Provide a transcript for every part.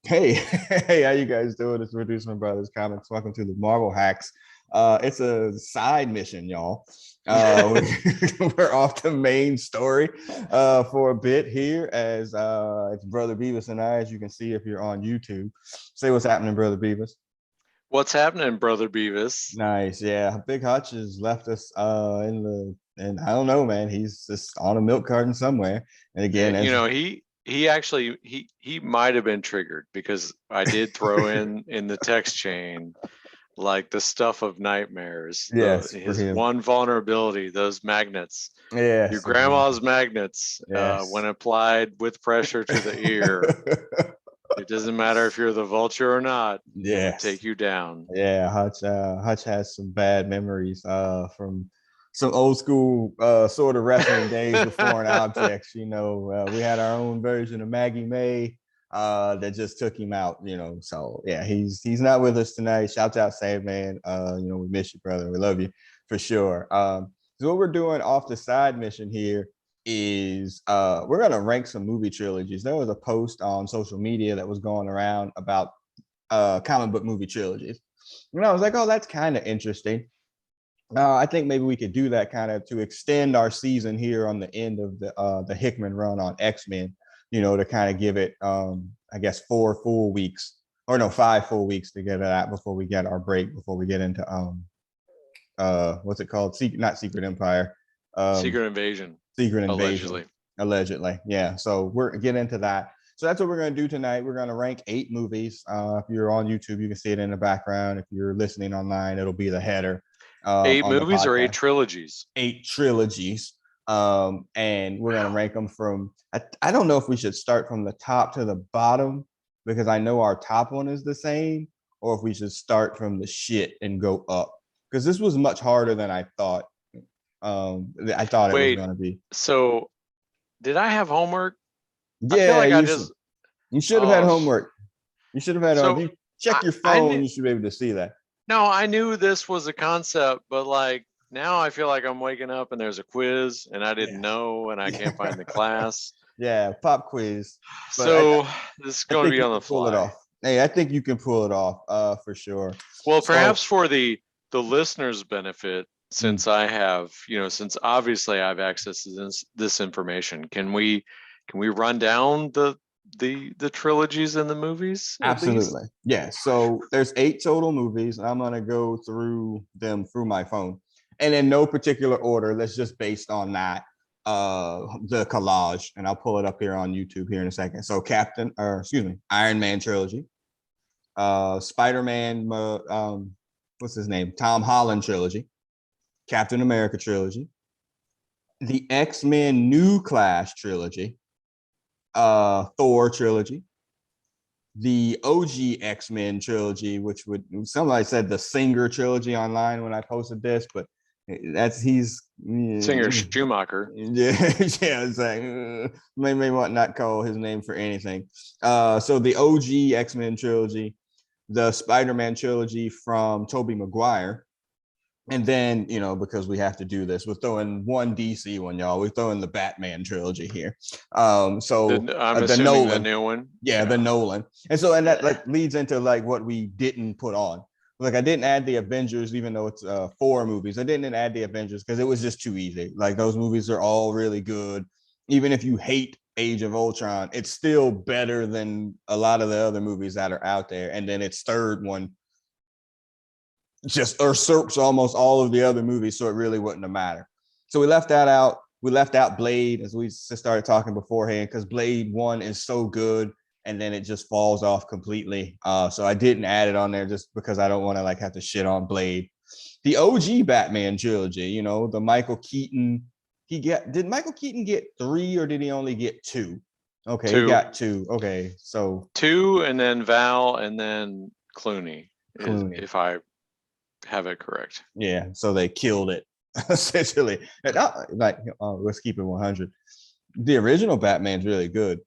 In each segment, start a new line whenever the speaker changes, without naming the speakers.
Hey, hey, how you guys doing? It's Producer and Brothers Comics. Welcome to the Marvel Hacks. It's a side mission, y'all. We're off the main story for a bit here as it's Brother Beavis and I, as you can see if you're on YouTube. Say what's happening, Brother Beavis.
What's happening, Brother Beavis?
Nice, yeah. Big Hutch has left us and I don't know, man. He's just on a milk carton somewhere. And again,
You
as
know, he actually he might have been triggered because I did throw in the text chain like the stuff of nightmares, the
yes, for
his
him.
one vulnerability, those magnets, your
Yes, exactly.
grandma's magnets,
Yes.
when applied with pressure to the ear, it doesn't matter if you're the vulture or not, it would
Yes.
take you down.
Yeah, Hutch has some bad memories from some old school sort of wrestling days with foreign objects. We had our own version of Maggie May that just took him out. So yeah, he's not with us tonight. Shouts out Sandman. We miss you, brother. We love you for sure. So what we're doing off the side mission here is we're gonna rank some movie trilogies. There was a post on social media that was going around about comic book movie trilogies. And I was like, oh, that's kind of interesting. I think maybe we could do that kind of to extend our season here on the end of the Hickman run on X-Men, to kind of give it, I guess, 4 full weeks, or no, 5 full weeks to get it out before we get our break, before we get into what's it called? Not Secret Empire, um,
Secret Invasion,
Secret Invasion,
allegedly.
allegedly. Yeah. So we're getting into that. So that's what we're going to do tonight. We're going to rank 8 movies. If you're on YouTube, you can see it in the background. If you're listening online, it'll be the header
Eight
on the
movies or eight
podcast.
trilogies?
8 trilogies. And we're going to
Wow.
rank them from, I don't know if we should start from the top to the bottom because I know our top one is the same, or if we should start from the shit and go up. Because this was much harder than I thought. I thought it was
Wait,
going to be.
so did I have homework? I feel
Yeah,
like I
you should.
just
You should have had
oh
homework. You should have had. If
so
you check your
I
phone,
knew
you should be able to see that.
no, I knew this was a concept, but like now I feel like I'm waking up and there's a quiz and I didn't
Yeah.
know and I can't find the class.
Yeah, pop quiz. But
So this is
I
going to
think
be
you
on the
can pull it
fly.
off. Hey, I think you can pull it off. For sure.
Well,
So,
perhaps for the listeners' benefit,
mm,
since I have, since obviously I have access to this information, can we run down the trilogies and the movies at least?
absolutely. Yeah. So there's 8 total movies. I'm gonna go through them through my phone, and in no particular order. That's just based on that the collage, and I'll pull it up here on YouTube here in a second. So Iron Man trilogy, Spider-Man, what's his name? Tom Holland trilogy, Captain America trilogy, the X-Men New Class trilogy, Thor trilogy, the OG X-Men trilogy, which would somebody said the Singer trilogy online when I posted this, but that's he's
Singer
yeah,
Schumacher.
yeah, it's like may want not call his name for anything. So the OG X-Men trilogy, the Spider-Man trilogy from Tobey Maguire, and then because we have to do this, we're throwing one DC one, y'all. We're throwing the Batman trilogy here. So
I'm
the
assuming the
Nolan,
new one.
yeah, the
Yeah.
Nolan, and that like leads into like what we didn't put on. Like I didn't add the Avengers, even though it's 4 movies. I didn't add the Avengers because it was just too easy. Like those movies are all really good. Even if you hate Age of Ultron, it's still better than a lot of the other movies that are out there. And then its third one just usurps almost all of the other movies, so it really wouldn't have mattered. So we left that out. We left out Blade, as we just started talking beforehand, because Blade 1 is so good, and then it just falls off completely. So I didn't add it on there just because I don't want to like have to shit on Blade. The OG Batman trilogy, the Michael Keaton. Did Michael Keaton get 3 or did he only get 2? Okay, he
Two,
got 2. Okay, so
two, and then Val, and then Clooney, is
Clooney.
if I have it correct.
Yeah, so they killed it essentially. And let's keep it 100. The original Batman's really good,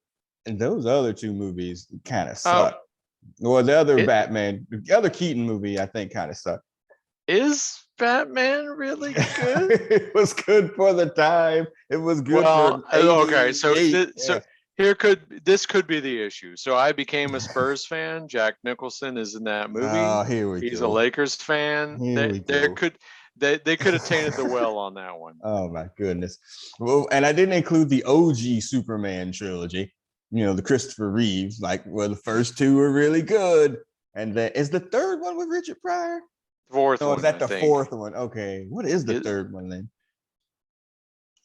and those other 2 movies kind of
Oh,
suck. Well, the other
it
Batman, the other Keaton movie, I think kind of sucked.
is Batman really good?
It was good for the time. It was good
Well,
for
okay, so
88.
so
Yeah.
this could be the issue. So I became a Spurs fan. Jack Nicholson is in that movie.
Oh, here we
He's
go.
a Lakers fan.
Here we
There
go.
they could have tainted the well on that one.
Oh my goodness. Well, and I didn't include the OG Superman trilogy. The Christopher Reeves. The first two were really good, and then is the third one with Richard Pryor?
Fourth one.
Is that the fourth one? Okay. What is the third one then?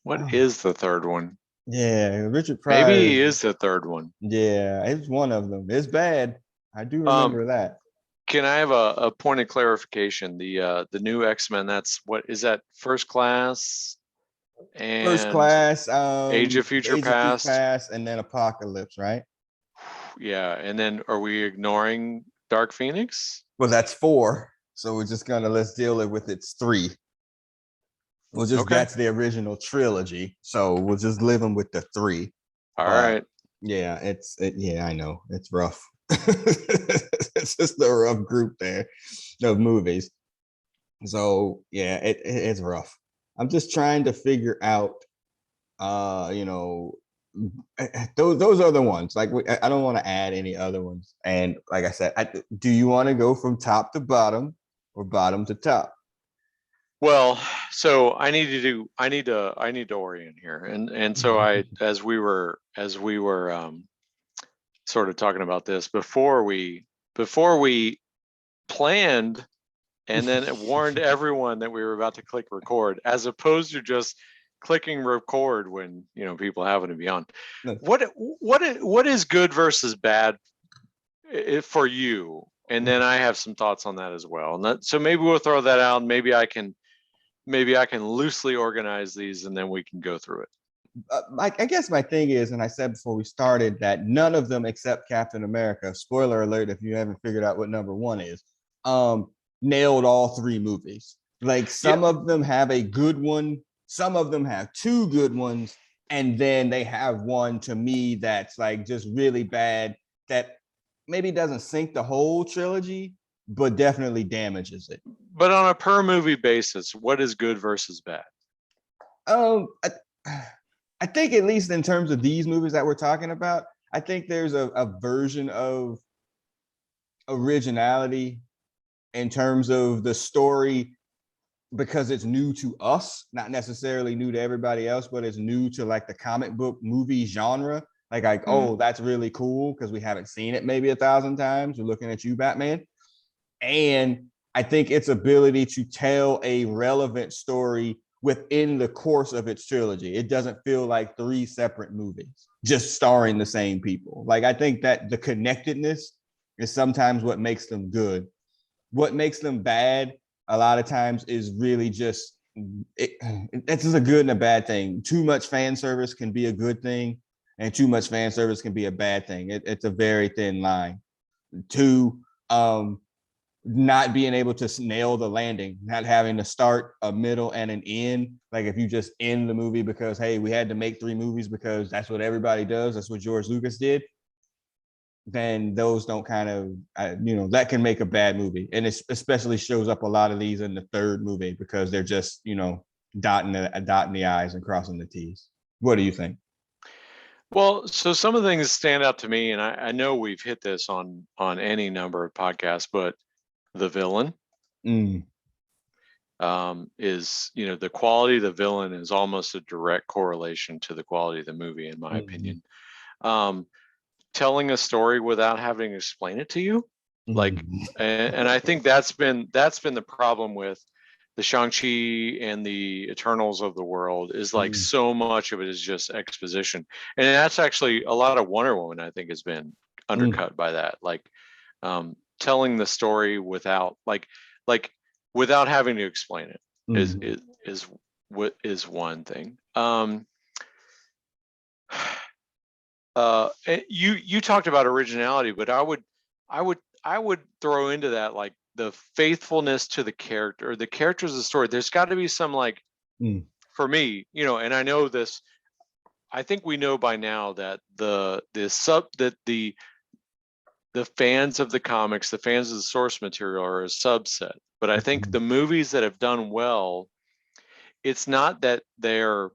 What is the third one?
Yeah, Richard Pryor.
Maybe he is the third one.
Yeah, it's one of them. It's bad. I do remember that.
Can I have a point of clarification? The new X-Men, that's what is that? First Class and
First Class,
Age of Future Past,
and then Apocalypse, right?
Yeah, and then are we ignoring Dark Phoenix?
Well, that's 4. So we're just let's deal with it's 3. That's the original trilogy. So we'll just live them with the 3.
All right.
Yeah, I know it's rough. It's just a rough group there of movies. So yeah, it's rough. I'm just trying to figure out, those are the ones. I don't want to add any other ones. And like I said, do you want to go from top to bottom or bottom to top?
Well, so I need to orient here, and so as we were sort of talking about this before we planned, and then it warned everyone that we were about to click record, as opposed to just clicking record when people happen to be on. What is good versus bad for you? And then I have some thoughts on that as well. And so maybe we'll throw that out. And maybe I can loosely organize these, and then we can go through it.
I guess my thing is, and I said before we started, that none of them except Captain America, spoiler alert if you haven't figured out what number 1 is, nailed all 3 movies. Some of them have a good one, some of them have 2 good ones, and then they have one, to me, that's just really bad, that maybe doesn't sink the whole trilogy, but definitely damages it.
But on a per movie basis, what is good versus bad?
I think, at least in terms of these movies that we're talking about, I think there's a version of originality in terms of the story, because it's new to us, not necessarily new to everybody else, but it's new to the comic book movie genre. Oh, that's really cool because we haven't seen it maybe 1,000 times. We're looking at you, Batman. And I think its ability to tell a relevant story within the course of its trilogy. It doesn't feel like 3 separate movies just starring the same people. I think that the connectedness is sometimes what makes them good. What makes them bad a lot of times is really just, it's just a good and a bad thing. Too much fan service can be a good thing, and too much fan service can be a bad thing. It's a very thin line. 2, not being able to nail the landing, not having to start, a middle, and an end. If you just end the movie because, hey, we had to make 3 movies because that's what everybody does, that's what George Lucas did, then those don't that can make a bad movie. And it especially shows up a lot of these in the 3rd movie because they're just, dotting the I's and crossing the T's. What do you think?
Well, so some of the things stand out to me, and I know we've hit this on any number of podcasts, but the villain is, the quality of the villain is almost a direct correlation to the quality of the movie, in my opinion. Telling a story without having to explain it to you, and I think that's been the problem with the Shang-Chi and the Eternals of the world, is so much of it is just exposition. And that's actually a lot of Wonder Woman, I think, has been undercut by that. Telling the story without without having to explain it is what is one thing. You talked about originality, but I would throw into that the faithfulness to the character, the characters of the story. There's got to be some for me, and I know this, I think we know by now that the fans of the comics, the fans of the source material, are a subset. But I think the movies that have done well, it's not that they're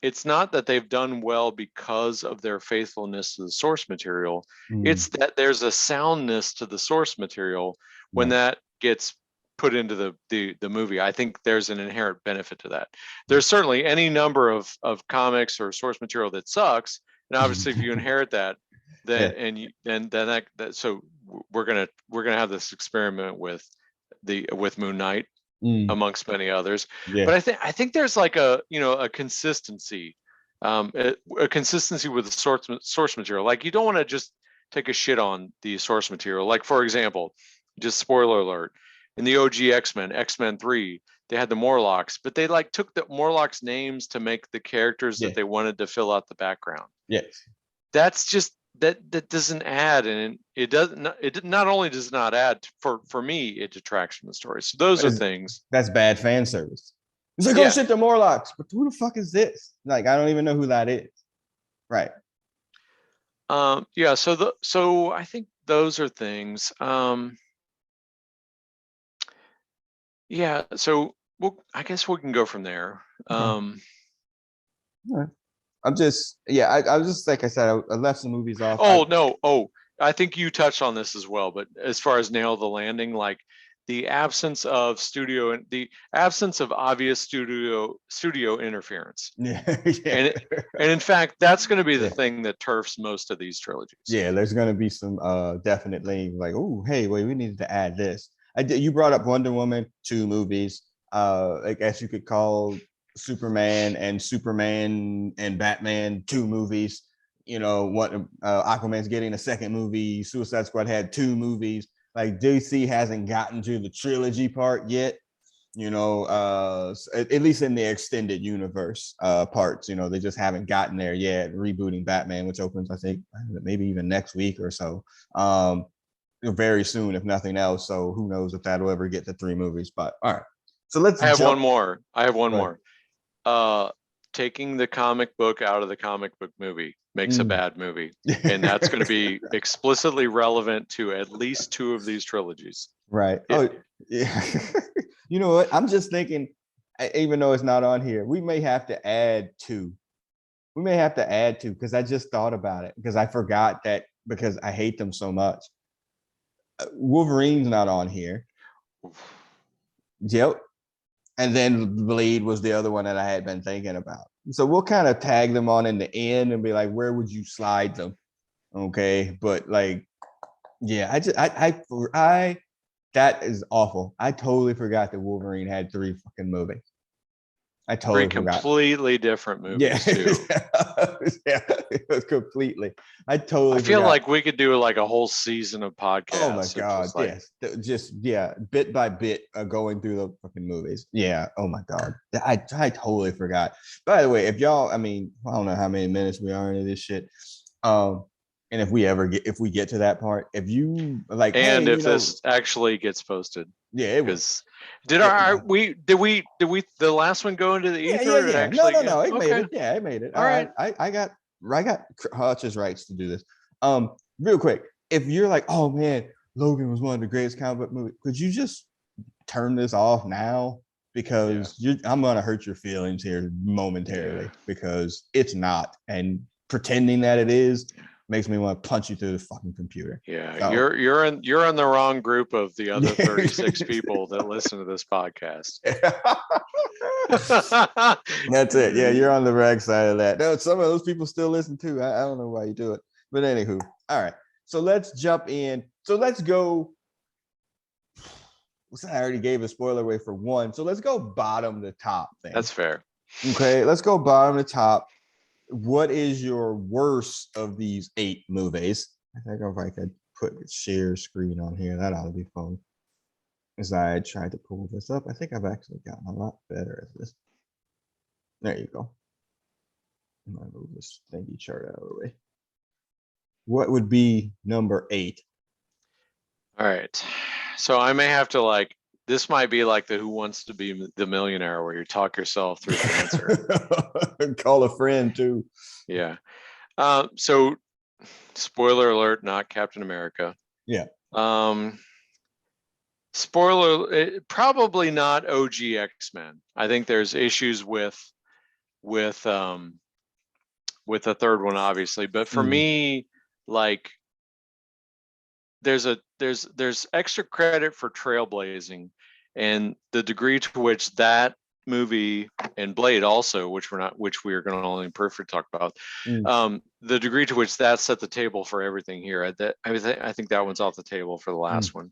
it's not that they've done well because of their faithfulness to the source material. It's that there's a soundness to the source material when that gets put into the movie. I think there's an inherent benefit to that. There's certainly any number of comics or source material that sucks, and obviously if you inherit that, then then that so we're gonna have this experiment with Moon Knight amongst many others. But I think there's like a consistency, a consistency with the source material. Like you don't want to just take a shit on the source material. Like for example, just spoiler alert, in the OG X-Men 3, they had the Morlocks, but they like took the Morlocks names to make the characters that they wanted to fill out the background.
Yes.
That's just that doesn't add, and it not only does not add for me, it detracts from the story. So those are things.
That's bad fan service. It's like, oh shit, the Morlocks, but who the fuck is this? Like, I don't even know who that is. Right.
Yeah. So I think those are things. Yeah. So I guess we can go from there.
Right. I'm just, I was just, like I said, I left some movies off.
I think you touched on this as well, but as far as Nail the Landing, like the absence of obvious studio interference. And in fact, that's going to be the thing that turfs most of these trilogies.
Yeah, there's going to be some definitely like, oh, hey, wait, we needed to add this. You brought up Wonder Woman, 2 movies. I guess you could call Superman and Batman 2 movies. What Aquaman's getting a 2nd movie. Suicide Squad had 2 movies. Like DC hasn't gotten to the trilogy part yet. At least in the extended universe parts, they just haven't gotten there yet. Rebooting Batman, which opens, I think, maybe even next week or so. Very soon, if nothing else. So who knows if that'll ever get to 3 movies? But all right. So let's.
I have one more. Taking the comic book out of the comic book movie makes a bad movie, and that's going to be explicitly relevant to at least 2 of these trilogies.
Right. Oh, yeah. You know what? I'm just thinking, even though it's not on here, we may have to add 2. We may have to add 2 because I just thought about it because I forgot that because I hate them so much. Wolverine's not on here. Yep. And then Blade was the other one that I had been thinking about. So we'll kind of tag them on in the end and be like, where would you slide them? Okay. But like, yeah, that is awful. I totally forgot that Wolverine had 3 fucking movies. I totally forgot.
Completely different movies too.
Yeah, it was completely. I totally.
I feel like we could do like a whole season of podcasts.
Oh my god! Yes, bit by bit, going through the fucking movies. Yeah. Oh my god, I totally forgot. By the way, if y'all, I don't know how many minutes we are into this shit. And if we get to that part, if you like,
and hey, if this actually gets posted,
yeah, it was.
Did we the last one go into the ether?
Yeah. No. It made it. Yeah, it made it. All right. I got Hutch's rights to do this. Real quick, if you're like, oh man, Logan was one of the greatest comic book movies, could you just turn this off now? Because I'm gonna hurt your feelings here momentarily because it's not, and pretending that it is makes me want to punch you through the fucking computer.
Yeah, so, you're in the wrong group of the other 36 people that listen to this podcast.
That's it. Yeah, you're on the rag side of that. No, some of those people still listen too. I don't know why you do it. But anywho, all right. So let's jump in. So let's go. I already gave a spoiler away for 1. So let's go bottom to top thing.
That's fair.
Okay, let's go bottom to top. What is your worst of these 8 movies? I think if I could put a share screen on here, that ought to be fun. As I tried to pull this up, I think I've actually gotten a lot better at this. There you go. I'm gonna move this thingy chart out of the way. What would be number 8?
All right. So I may have to this might be like the Who Wants to Be the Millionaire, where you talk yourself through the
answer. Call a friend too.
Yeah. So spoiler alert, not Captain America.
Yeah.
Spoiler, probably not OG X-Men. I think there's issues with with the third one, obviously. But for me, like, there's extra credit for trailblazing, and the degree to which that movie and Blade also, which we are going to only briefly talk about, the degree to which that set the table for everything here. I think that one's off the table for the last one.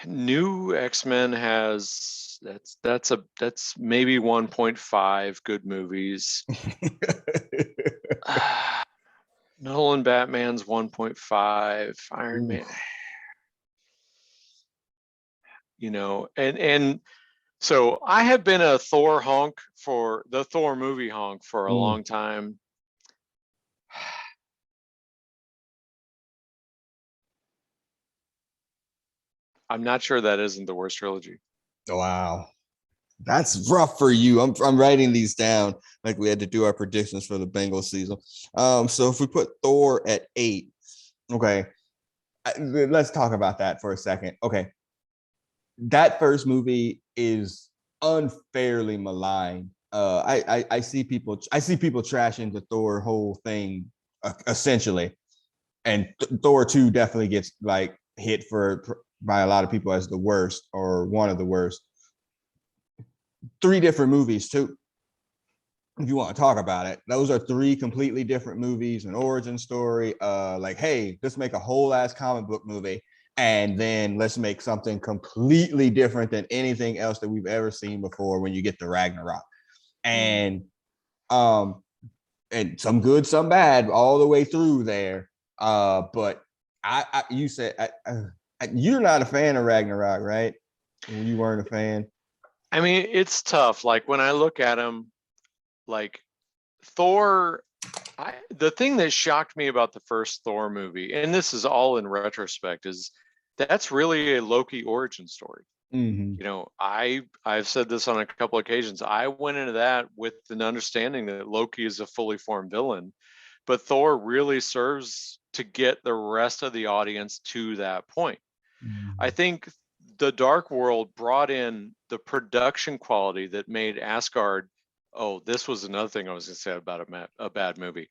New X-Men has that's maybe 1.5 good movies. Nolan Batman's 1.5, Iron Man. You know, and so I have been a Thor honk for the Thor movie honk for a long time. I'm not sure that isn't the worst trilogy.
Wow. That's rough for you. I'm writing these down like we had to do our predictions for the Bengals season. So if we put Thor at 8, okay, let's talk about that for a second. Okay, that first movie is unfairly maligned. I see people trashing the Thor whole thing essentially, and Thor 2 definitely gets like hit by a lot of people as the worst or one of the worst. 3 different movies too, if you want to talk about it. Those are 3 completely different movies, an origin story. Like, hey, let's make a whole ass comic book movie, and then let's make something completely different than anything else that we've ever seen before when you get to Ragnarok. And and some good, some bad, all the way through there. But you said you're not a fan of Ragnarok, right? You weren't a fan.
I mean, it's tough. Like, when I look at him, like Thor, the thing that shocked me about the first Thor movie, and this is all in retrospect, is that's really a Loki origin story. You know, I've said this on a couple of occasions. I went into that with an understanding that Loki is a fully formed villain, but Thor really serves to get the rest of the audience to that point. I think the Dark World brought in the production quality that made Asgard. Oh, this was another thing I was going to say about a bad movie.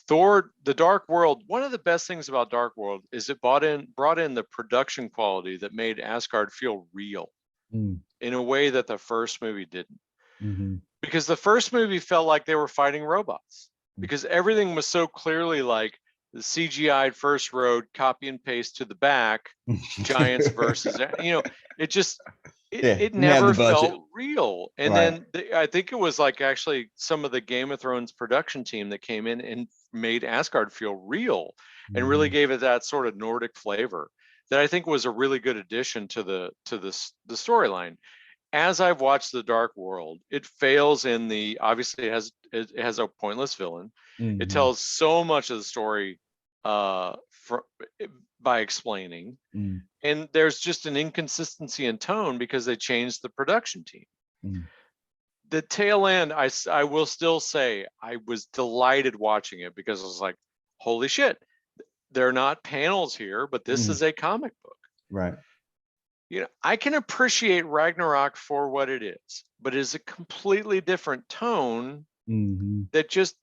Thor, the Dark World. One of the best things about Dark World is it brought in the production quality that made Asgard feel real in a way that the first movie didn't. Because the first movie felt like they were fighting robots, because everything was so clearly like the CGI first road, copy and paste to the back, giants versus, you know, it just, it never felt real. And then I think it was like actually some of the Game of Thrones production team that came in and made Asgard feel real and really gave it that sort of Nordic flavor that I think was a really good addition to the storyline. As I've watched The Dark World, it fails in obviously it has a pointless villain. It tells so much of the story by explaining, and there's just an inconsistency in tone because they changed the production team. The tail end, I will still say I was delighted watching it, because I was like, holy shit, they're not panels here, but this is a comic book.
Right.
You know, I can appreciate Ragnarok for what it is, but it is a completely different tone that just,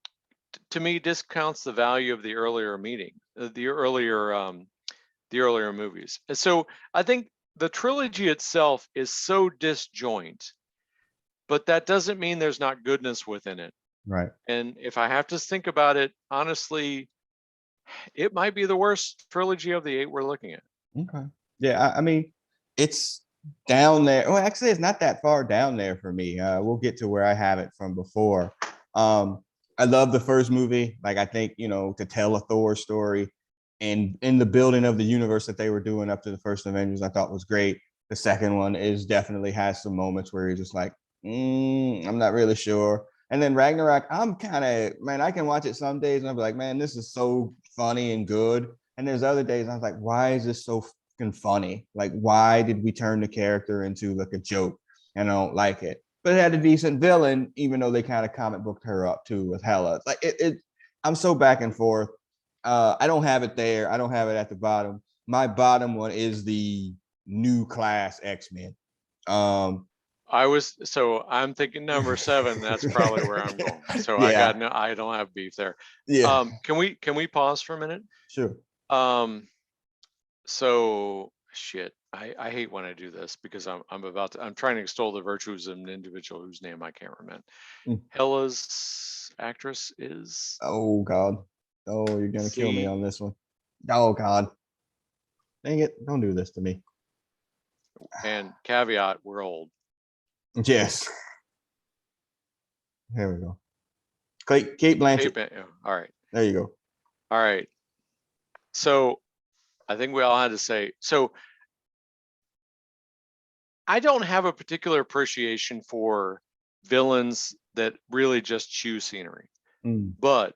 to me, discounts the value of the earlier the earlier movies. And so I think the trilogy itself is so disjoint, but that doesn't mean there's not goodness within it.
Right.
And if I have to think about it, honestly, it might be the worst trilogy of the 8 we're looking at.
Okay. Yeah, I mean, it's down there. Well, actually, it's not that far down there for me. We'll get to where I have it from before. I love the first movie. Like, I think, you know, to tell a Thor story and in the building of the universe that they were doing up to the first Avengers, I thought was great. The second one definitely has some moments where you're just like, I'm not really sure. And then Ragnarok, I'm kind of, man, I can watch it some days and I'll be like, man, this is so funny and good. And there's other days I was like, why is this so funny? Like, why did we turn the character into like a joke? And I don't like it. But it had a decent villain, even though they kind of comic booked her up too with Hela. Like I'm so back and forth. I don't have it there. I don't have it at the bottom. My bottom one is the new class X-Men.
I'm thinking number 7. That's probably where I'm going. So
Yeah.
I don't have beef there.
Yeah.
Can we pause for a minute?
Sure.
So shit. I hate when I do this because I'm trying to extol the virtues of an individual whose name I can't remember.
Mm.
Hella's actress is.
Oh God. Oh, you're gonna kill me
See?
on this one. Oh God. Dang it! Don't do this to me.
And caveat: we're old.
Yes. Here we go. Kate Blanchett.
All right.
There you go.
All right. So I think we all had to say, so I don't have a particular appreciation for villains that really just chew scenery. But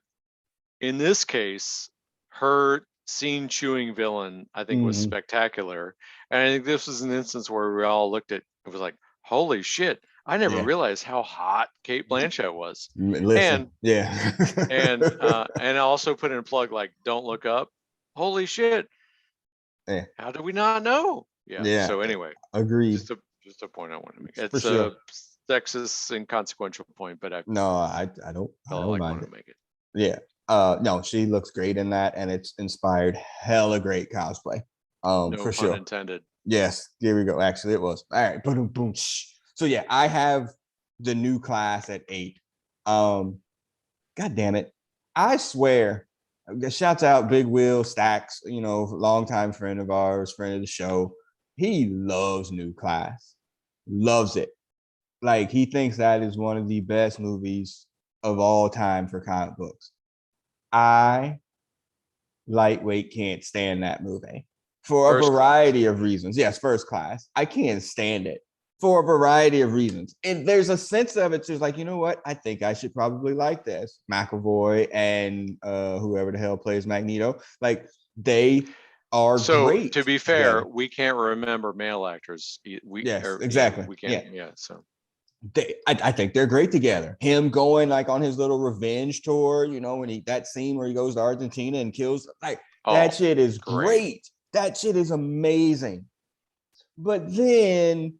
in this case, her scene chewing villain, I think, was spectacular. And I think this was an instance where we all looked at it, was like, holy shit, I never realized how hot Kate Blanchett was.
Listen,
and also put in a plug like, don't look up. Holy shit.
Yeah.
How did we not know? Yeah. So anyway,
agreed.
Just a point I want to make. It's
for sure.
A sexist, inconsequential point, but I
don't
like
mind
want
it.
to make it.
Yeah. No, she looks great in that, and it's inspired hella great cosplay.
No
for
pun
sure.
intended.
Yes, here we go. Actually, it was. All right. Boom, boom. So yeah, I have the new class at 8. God damn it. I swear. Shouts out Big Will Stacks, longtime friend of ours, friend of the show. He loves New Class. Loves it. Like, he thinks that is one of the best movies of all time for comic books. I lightweight can't stand that movie for a variety of reasons. Yes, First Class. I can't stand it for a variety of reasons. And there's a sense of it, just like, you know what? I think I should probably like this. McAvoy and whoever the hell plays Magneto, like, they are great.
To be fair, we can't remember male actors.
Exactly.
We can't. Yeah. So
I think they're great together. Him going like on his little revenge tour, when that scene where he goes to Argentina and kills, like, that shit is great. That shit is amazing. But then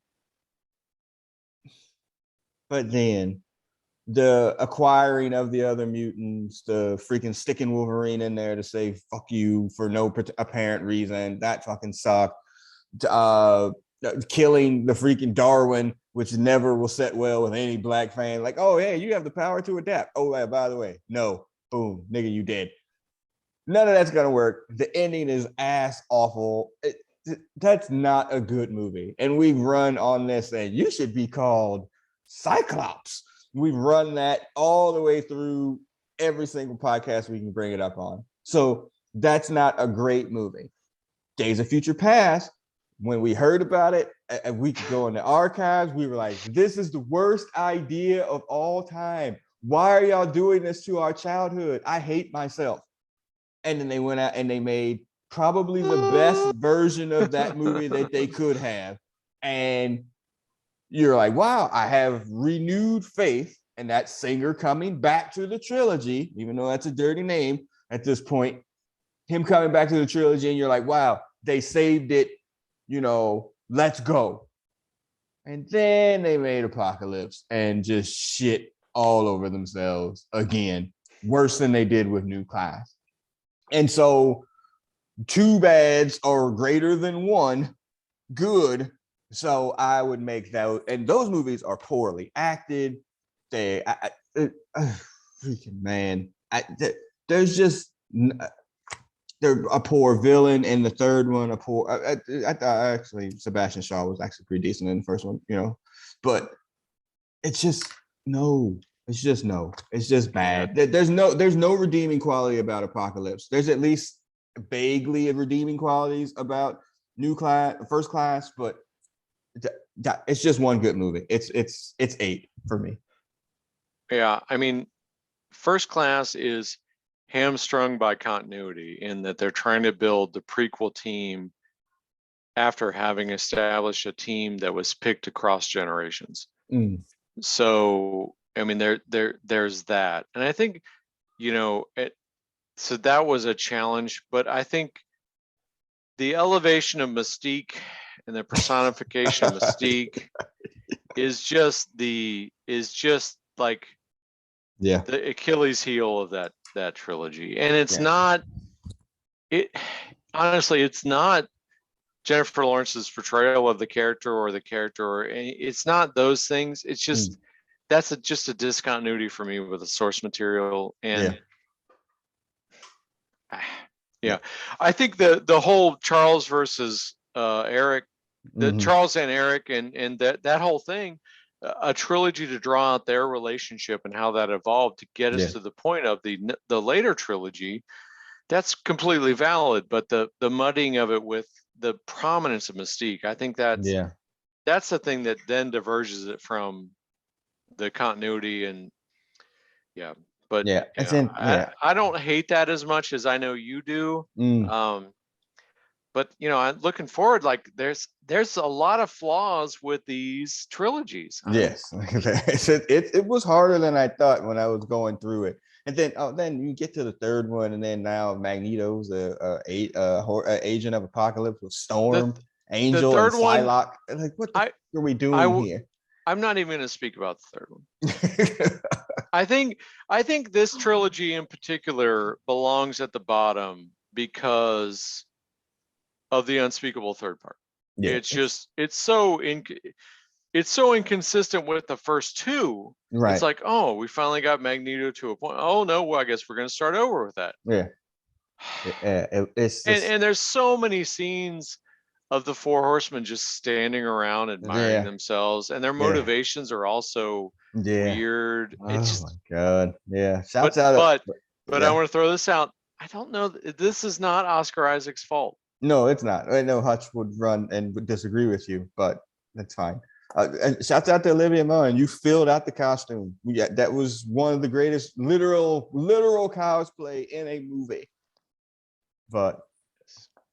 the acquiring of the other mutants, the freaking sticking Wolverine in there to say fuck you for no apparent reason, that fucking sucked. Killing the freaking Darwin, which never will set well with any black fan. Like, oh yeah, you have the power to adapt. Oh yeah, by the way, no, boom, nigga, you dead. None of that's gonna work. The ending is ass awful. That's not a good movie. And we've run on this, and you should be called Cyclops. We've run that all the way through every single podcast we can bring it up on. So that's not a great movie. Days of Future Past, when we heard about it, and we could go in the archives, we were like, this is the worst idea of all time. Why are y'all doing this to our childhood? I hate myself. And then they went out and they made probably the best version of that movie that they could have. And you're like, wow, I have renewed faith in that singer coming back to the trilogy, even though that's a dirty name at this point. Him coming back to the trilogy, and you're like, wow, they saved it, let's go. And then they made Apocalypse and just shit all over themselves again, worse than they did with New Class. And so 2 bads are greater than 1 good. So I would make that, and those movies are poorly acted. They, freaking man, there's just they're a poor villain in the third one. I thought actually Sebastian Shaw was actually pretty decent in the first one, but it's just no. It's just bad. Yeah. There's no redeeming quality about Apocalypse. There's at least vaguely redeeming qualities about First Class, but it's just one good movie. It's 8 for me.
Yeah, I mean, First Class is hamstrung by continuity in that they're trying to build the prequel team after having established a team that was picked across generations. So I mean, there's that, and I think, so that was a challenge. But I think the elevation of Mystique and the personification of Mystique is just like the Achilles heel of that trilogy. And it's not honestly, it's not Jennifer Lawrence's portrayal of the character or it's not those things. It's just that's just a discontinuity for me with the source material. And I think the whole Charles versus Eric, the Charles and Eric and that whole thing, a trilogy to draw out their relationship and how that evolved to get us to the point of the later trilogy, that's completely valid. But the muddying of it with the prominence of Mystique, I think that's the thing that then diverges it from the continuity. And but I don't hate that as much as I know you do. But I'm looking forward. Like there's a lot of flaws with these trilogies.
Yes, it was harder than I thought when I was going through it. And then you get to the third one, and then now Magneto's agent of Apocalypse with Storm, Angel, and Psylocke. Like, what are we doing here?
I'm not even going to speak about the third one. I think this trilogy in particular belongs at the bottom because of the unspeakable third part. It's so inconsistent with the first two. Right. It's like, oh, we finally got Magneto to a point. Oh no, well, I guess we're going to start over with that. And there's so many scenes of the Four Horsemen just standing around admiring themselves, and their motivations are also weird.
Oh my god! Yeah,
but I want to throw this out. I don't know. This is not Oscar Isaac's fault.
No, it's not. I know Hutch would run and would disagree with you, but that's fine. And shouts out to Olivia Munn. You filled out the costume. That was one of the greatest literal cosplay in a movie. But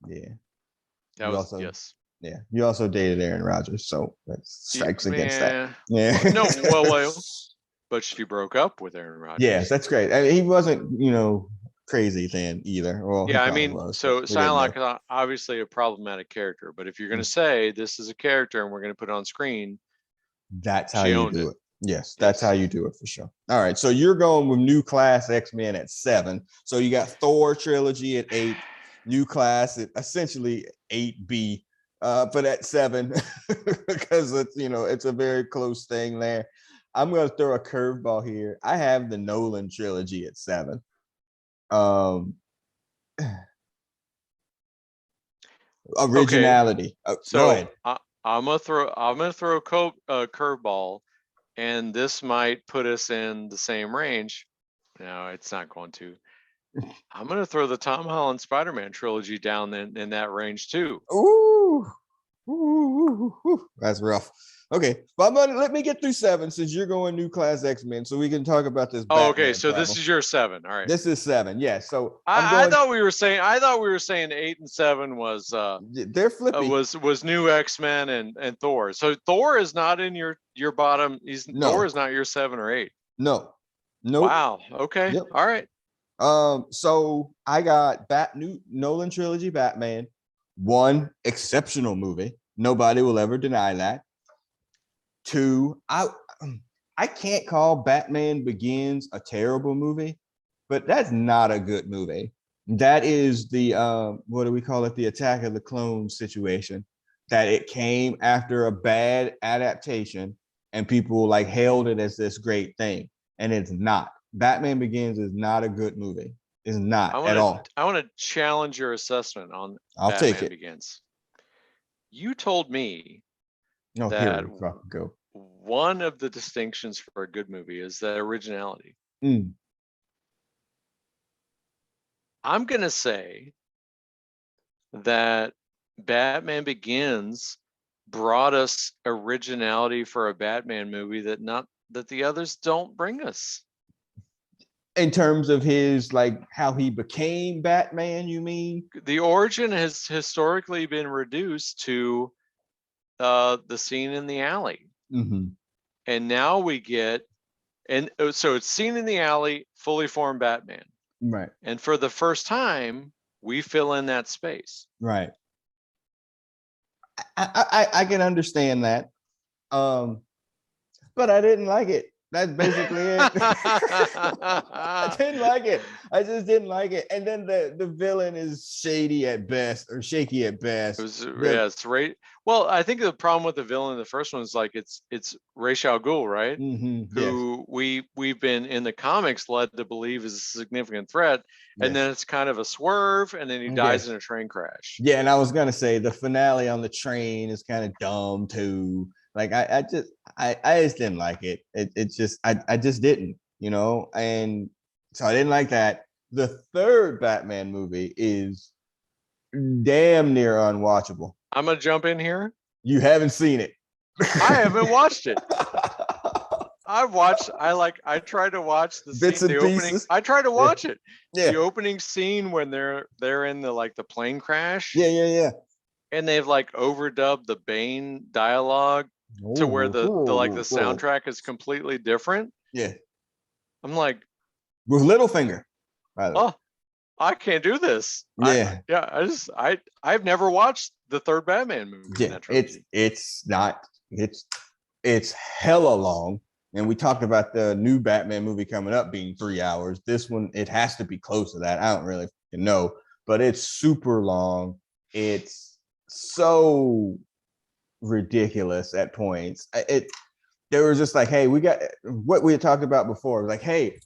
you also dated Aaron Rodgers, so that strikes against that. Yeah.
No, well, but she broke up with Aaron Rodgers.
Yes, that's great. I mean, he wasn't, crazy then either. Well,
I mean, so Psylocke is obviously a problematic character, but if you're going to say this is a character and we're going to put it on screen,
that's how you do it. Yes, that's how you do it for sure. All right, so you're going with New Class X-Men at 7. So you got Thor trilogy at 8, New Class at essentially 8B, but at 7 because it's a very close thing there. I'm going to throw a curveball here. I have the Nolan trilogy at 7. Originality.
Okay. So I'm gonna throw a curveball, and this might put us in the same range. No, it's not going to. I'm gonna throw the Tom Holland Spider-Man trilogy down in that range too.
Ooh, that's rough. Okay, but let me get through 7 since you're going New Class X-Men, so we can talk about this.
Okay, so problem. This is your 7. All right.
This is 7. Yeah. So
I thought we were saying 8 and 7 was
they're flipping.
Was New X-Men and Thor. So Thor is not in your bottom. Thor is not your 7 or 8.
No.
Wow. Okay. Yep. All right.
So I got Nolan trilogy Batman, one exceptional movie. Nobody will ever deny that. 2, I can't call Batman Begins a terrible movie, but that's not a good movie. That is the what do we call it? The Attack of the Clones situation. That it came after a bad adaptation, and people hailed it as this great thing, and it's not. Batman Begins is not a good movie. It's not at all.
I want to challenge your assessment on
Batman take it.
Begins. You told me
that here we go.
One of the distinctions for a good movie is the originality. I'm going to say that Batman Begins brought us originality for a Batman movie that the others don't bring us.
In terms of his how he became Batman, you mean?
The origin has historically been reduced to the scene in the alley. And now we get, and so it's scene in the alley, fully formed Batman.
Right.
And for the first time, we fill in that space.
Right. I can understand that. but I didn't like it. That's basically it. I didn't like it. I just didn't like it. And then the villain is shady at best or shaky at best.
It was it's right. Well, I think the problem with the villain in the first one is like it's Ra's al Ghul, right? Who we've been in the comics led to believe is a significant threat, and then it's kind of a swerve, and then he dies in a train crash.
Yeah, and I was gonna say the finale on the train is kind of dumb too. Like I just didn't like it. It just I just didn't, you know, and so I didn't like that. The third Batman movie is damn near unwatchable.
I'm gonna jump in here.
You haven't seen it.
I haven't watched it. I tried to watch the
bits
scene,
and
the
pieces.
opening. I tried to watch it.
Yeah.
The opening scene when they're in the plane crash.
Yeah.
And they've like overdubbed the Bane dialogue to where the soundtrack is completely different.
Yeah.
I'm like,
with Littlefinger.
Oh, I can't do this.
Yeah.
I've never watched the third Batman movie.
Yeah. It's hella long. And we talked about the new Batman movie coming up being 3 hours. This one, it has to be close to that. I don't really know, but it's super long. It's so ridiculous at points. They were just like, hey, we got what we had talked about before. Like, hey,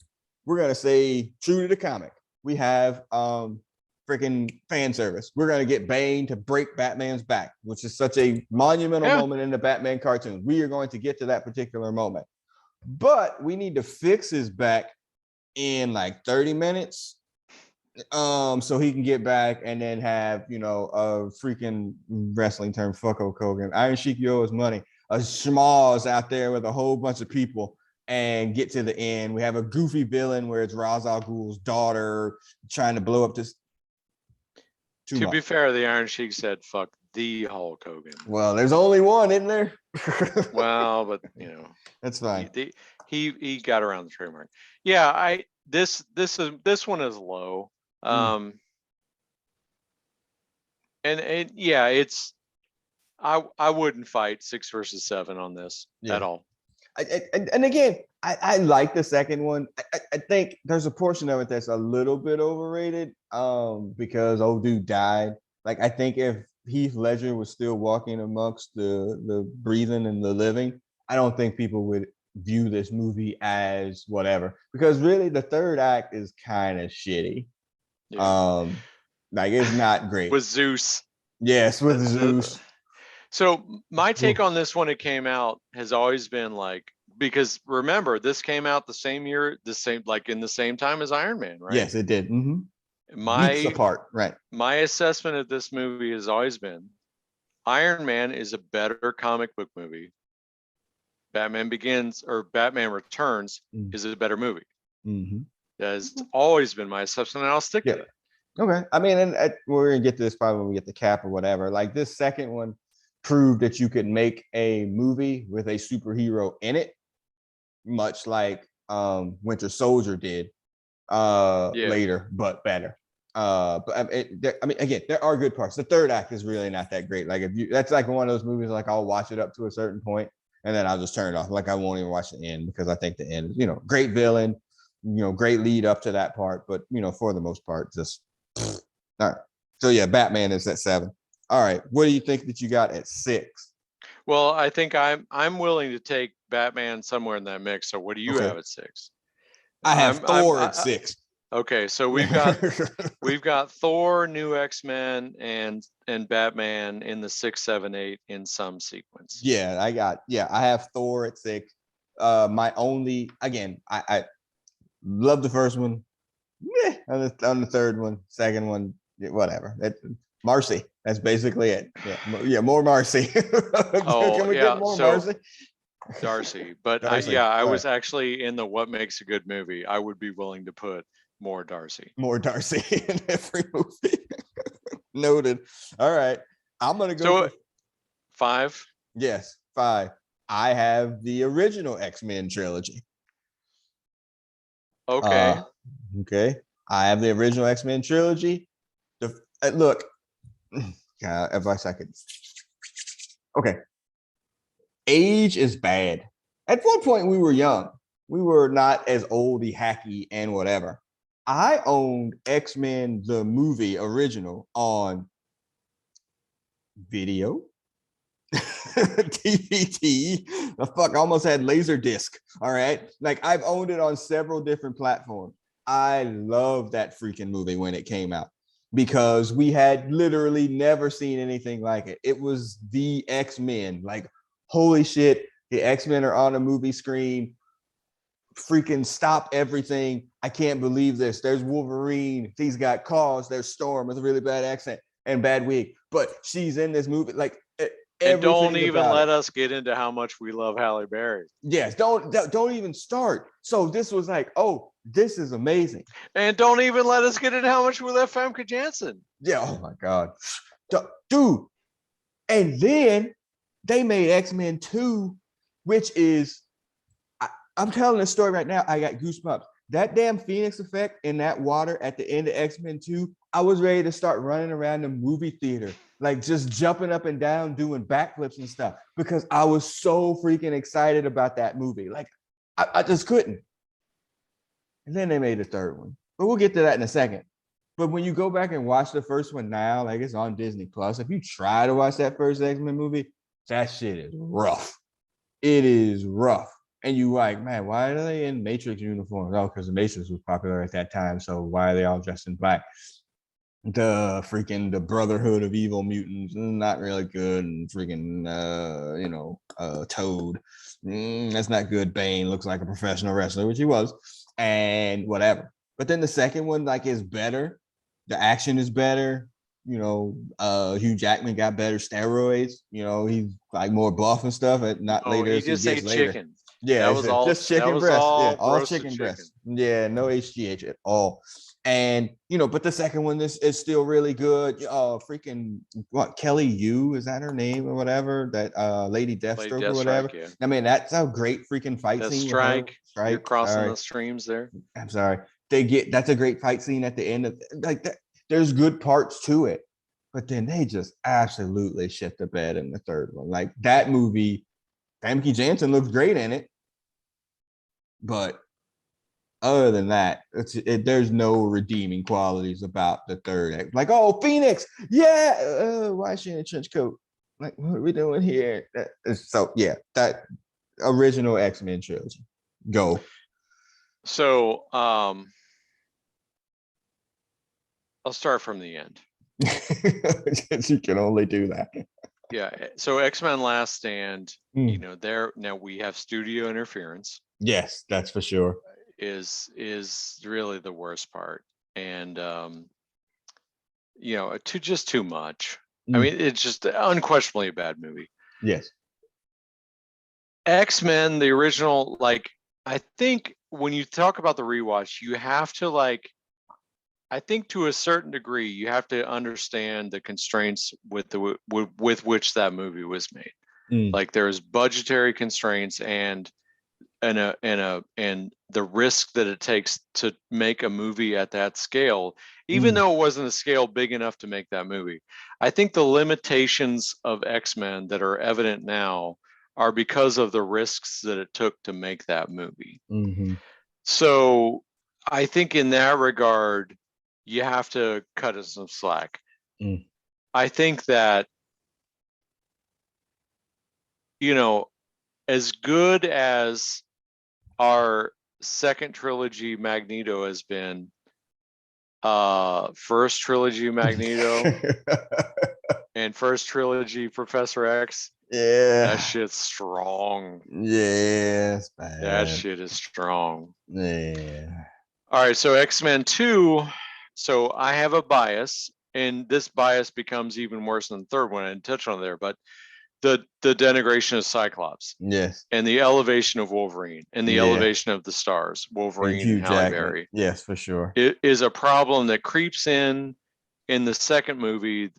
we're gonna say true to the comic. We have freaking fan service. We're gonna get Bane to break Batman's back, which is such a monumental moment in the Batman cartoon. We are going to get to that particular moment, but we need to fix his back in like 30 minutes. So he can get back and then have, you know, a freaking wrestling term, fuck Hulk Hogan, Iron Sheik, you owe us money, a schmoz out there with a whole bunch of people and get to the end. We have a goofy villain where it's Ra's al Ghul's daughter trying to blow up this.
To be fair, the Iron Sheik said, fuck the Hulk Hogan.
Well, there's only one, isn't there?
Well, but you know,
that's fine.
He got around the trademark. Yeah, this one is low. And yeah, it's I wouldn't fight 6 versus 7 on this at all.
And again, I like the second one. I think there's a portion of it that's a little bit overrated because old dude died. Like, I think if Heath Ledger was still walking amongst the breathing and the living, I don't think people would view this movie as whatever, because really the third act is kind of shitty. Like, it's not great.
With Zeus.
Yes, with Zeus.
So my take on this when it came out has always been like, because remember, this came out the same year, in the same time as Iron Man, right?
Yes, it did.
Weeks
apart, right? My
assessment of this movie has always been Iron Man is a better comic book movie. Batman Returns is a better movie. That has always been my assessment, and I'll stick to it.
Okay. I mean, and we're gonna get to this probably when we get the cap or whatever. Like, this second one proved that you could make a movie with a superhero in it, much like Winter Soldier did later, but better. But I mean, again, there are good parts. The third act is really not that great. Like, that's like one of those movies, like, I'll watch it up to a certain point and then I'll just turn it off. Like, I won't even watch the end, because I think the end is, you know, great villain, you know, great lead up to that part, but, you know, for the most part, just all right. So yeah, Batman is at 7. All right, what do you think that you got at 6?
Well, I think I'm willing to take Batman somewhere in that mix. So what do you have at 6?
I have Thor at 6.
Okay, so we've got Thor, New X-Men, and Batman in the 6, 7, 8 in some sequence.
Yeah, I have Thor at 6. My only, again, I love the first one. On the third one, second one, whatever. Marcy. That's basically it. Yeah, more Marcy. Can we get more Marcy?
Darcy. But I was actually in the what makes a good movie. I would be willing to put more Darcy.
More Darcy in every movie. Noted. All right. I'm gonna go for
5.
Yes, 5. I have the original X-Men trilogy.
Okay.
Okay. I have the original X-Men trilogy. Look, advice I could. Okay. Age is bad. At one point, we were young. We were not as oldie, hacky, and whatever. I owned X-Men, the movie original, on video, DVD. The fuck, I almost had Laserdisc. All right. Like, I've owned it on several different platforms. I love that freaking movie when it came out because we had literally never seen anything like it. It was the X-Men. Like, holy shit, the X-Men are on a movie screen. Freaking stop everything. I can't believe this. There's Wolverine. He's got cause. There's Storm with a really bad accent and bad wig. But she's in this movie. Like,
and don't even let
it.
us get into how much we love Halle Berry.
Yes, don't even start. So this was like, oh, this is amazing.
And don't even let us get into how much we love Famke Janssen.
Yeah, oh my God. Dude. And then they made X-Men 2, which is, I'm telling the story right now, I got goosebumps. That damn Phoenix effect in that water at the end of X-Men 2, I was ready to start running around the movie theater, like just jumping up and down, doing backflips and stuff, because I was so freaking excited about that movie. Like, I just couldn't. And then they made a third one, but we'll get to that in a second. But when you go back and watch the first one now, like it's on Disney Plus, if you try to watch that first X-Men movie, that shit is rough. It is rough. And you like, man, why are they in Matrix uniforms? Oh, because the Matrix was popular at that time. So why are they all dressed in black? The Brotherhood of Evil Mutants, not really good. And freaking, Toad, that's not good. Bane looks like a professional wrestler, which he was, and whatever. But then the second one, like, is better. The action is better. Hugh Jackman got better steroids. He's like more buff and stuff. Not later.
He just ate chicken.
Yeah,
that was all.
Just chicken breast. All chicken breast. Yeah, no HGH at all. And but the second one is still really good. Freaking what? Kelly Yu, is that her name or whatever? That Lady Deathstroke or whatever.
Yeah.
I mean, that's a great freaking fight scene.
Strike. You're crossing the streams there.
I'm sorry. That's a great fight scene at the end of like that. There's good parts to it, but then they just absolutely shit the bed in the third one. Like, that movie, Famke Janssen looks great in it, but other than that, there's no redeeming qualities about the third act. Like, oh, Phoenix, yeah, why is she in a trench coat? Like, what are we doing here? So yeah, that original X-Men trilogy. Go.
So I'll start from the end.
You can only do that.
Yeah. So X-Men Last Stand, there now we have studio interference.
Yes, that's for sure.
Is really the worst part. And too much. I mean, it's just unquestionably a bad movie.
Yes.
X-Men, the original, like, I think when you talk about the rewatch, you have to, like, I think to a certain degree, you have to understand the constraints with which that movie was made. Like, there's budgetary constraints and the risk that it takes to make a movie at that scale, even though it wasn't a scale big enough to make that movie. I think the limitations of X-Men that are evident now are because of the risks that it took to make that movie. So I think in that regard, you have to cut us some slack. I think that, as good as our second trilogy Magneto has been, first trilogy Magneto and first trilogy Professor X, that shit's strong.
Yeah, it's bad.
That shit is strong.
Yeah. All
right, so X-Men 2. So I have a bias, and this bias becomes even worse than the third one. I didn't touch on there, but the denigration of Cyclops,
yes,
and the elevation of Wolverine, and the elevation of the stars, Wolverine and Halle Berry,
yes, for sure,
it is a problem that creeps in the second movie,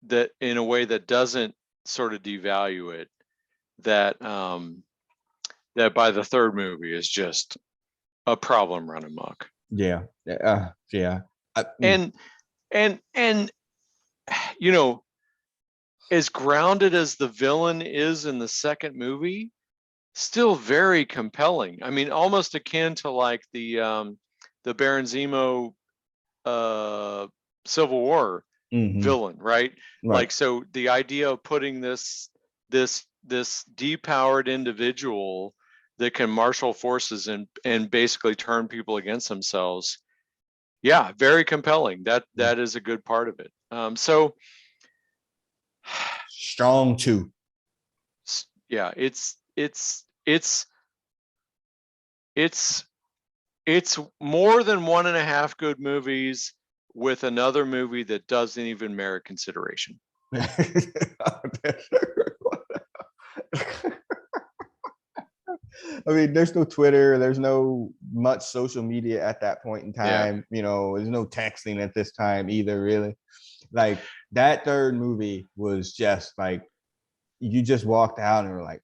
that in a way that doesn't sort of devalue it, that that by the third movie is just a problem run amok.
Yeah.
And as grounded as the villain is in the second movie, still very compelling. I mean, almost akin to like the Baron Zemo Civil War villain, right? Like, so the idea of putting this depowered individual that can marshal forces and basically turn people against themselves, yeah, very compelling. That is a good part of it. So
strong too.
Yeah, it's more than 1.5 good movies with another movie that doesn't even merit consideration.
I mean, there's no Twitter, there's no much social media at that point in time.
Yeah.
You know, there's no texting at this time either, really. Like, that third movie was just like, you just walked out and were like,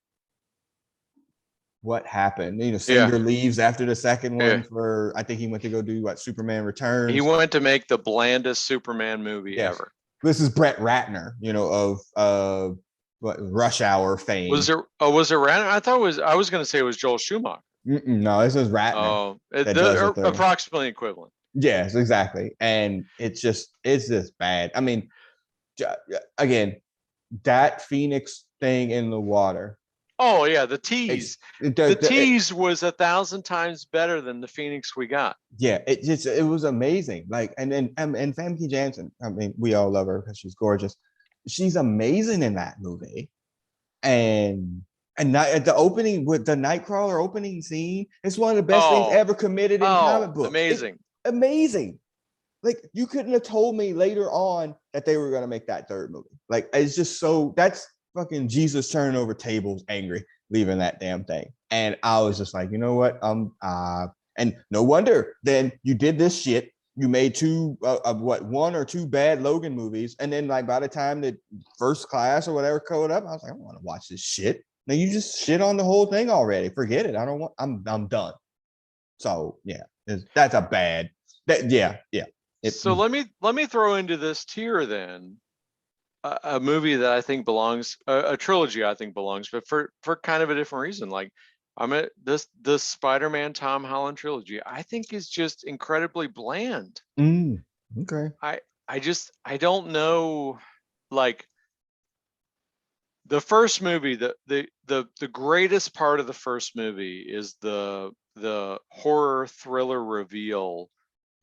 what happened? You know, Singer leaves after the second one for, I think he went to go do what, Superman Returns.
He went to make the blandest Superman movie ever.
This is Brett Ratner, you know, of what, Rush Hour fame.
Was it Ratner? I was going to say it was Joel Schumacher.
No, this is Ratner.
Oh, approximately equivalent.
Yes, exactly. And it's just bad. I mean, again, that Phoenix thing in the water.
Oh yeah, the tease. The tease was 1,000 times better than the Phoenix we got.
Yeah, it was amazing. Like, and Famke Janssen. I mean, we all love her because she's gorgeous. She's amazing in that movie. And not at the opening with the Nightcrawler opening scene, it's one of the best things ever committed in comic books.
Amazing.
It's amazing. Like, you couldn't have told me later on that they were gonna make that third movie. Like, it's just so, that's fucking Jesus turning over tables angry, leaving that damn thing. And I was just like, you know what? And no wonder then you did this shit. You made one or two bad Logan movies, and then like by the time that First Class or whatever code up, I was like, I don't want to watch this shit. Now you just shit on the whole thing already. Forget it. I don't want. I'm done. So yeah, that's a bad. Yeah.
So let me throw into this tier then a movie that I think belongs, a trilogy I think belongs, but for kind of a different reason. Like, this Spider-Man Tom Holland trilogy, I think is just incredibly bland.
Okay.
I don't know, like, the first movie, the greatest part of the first movie is the horror thriller reveal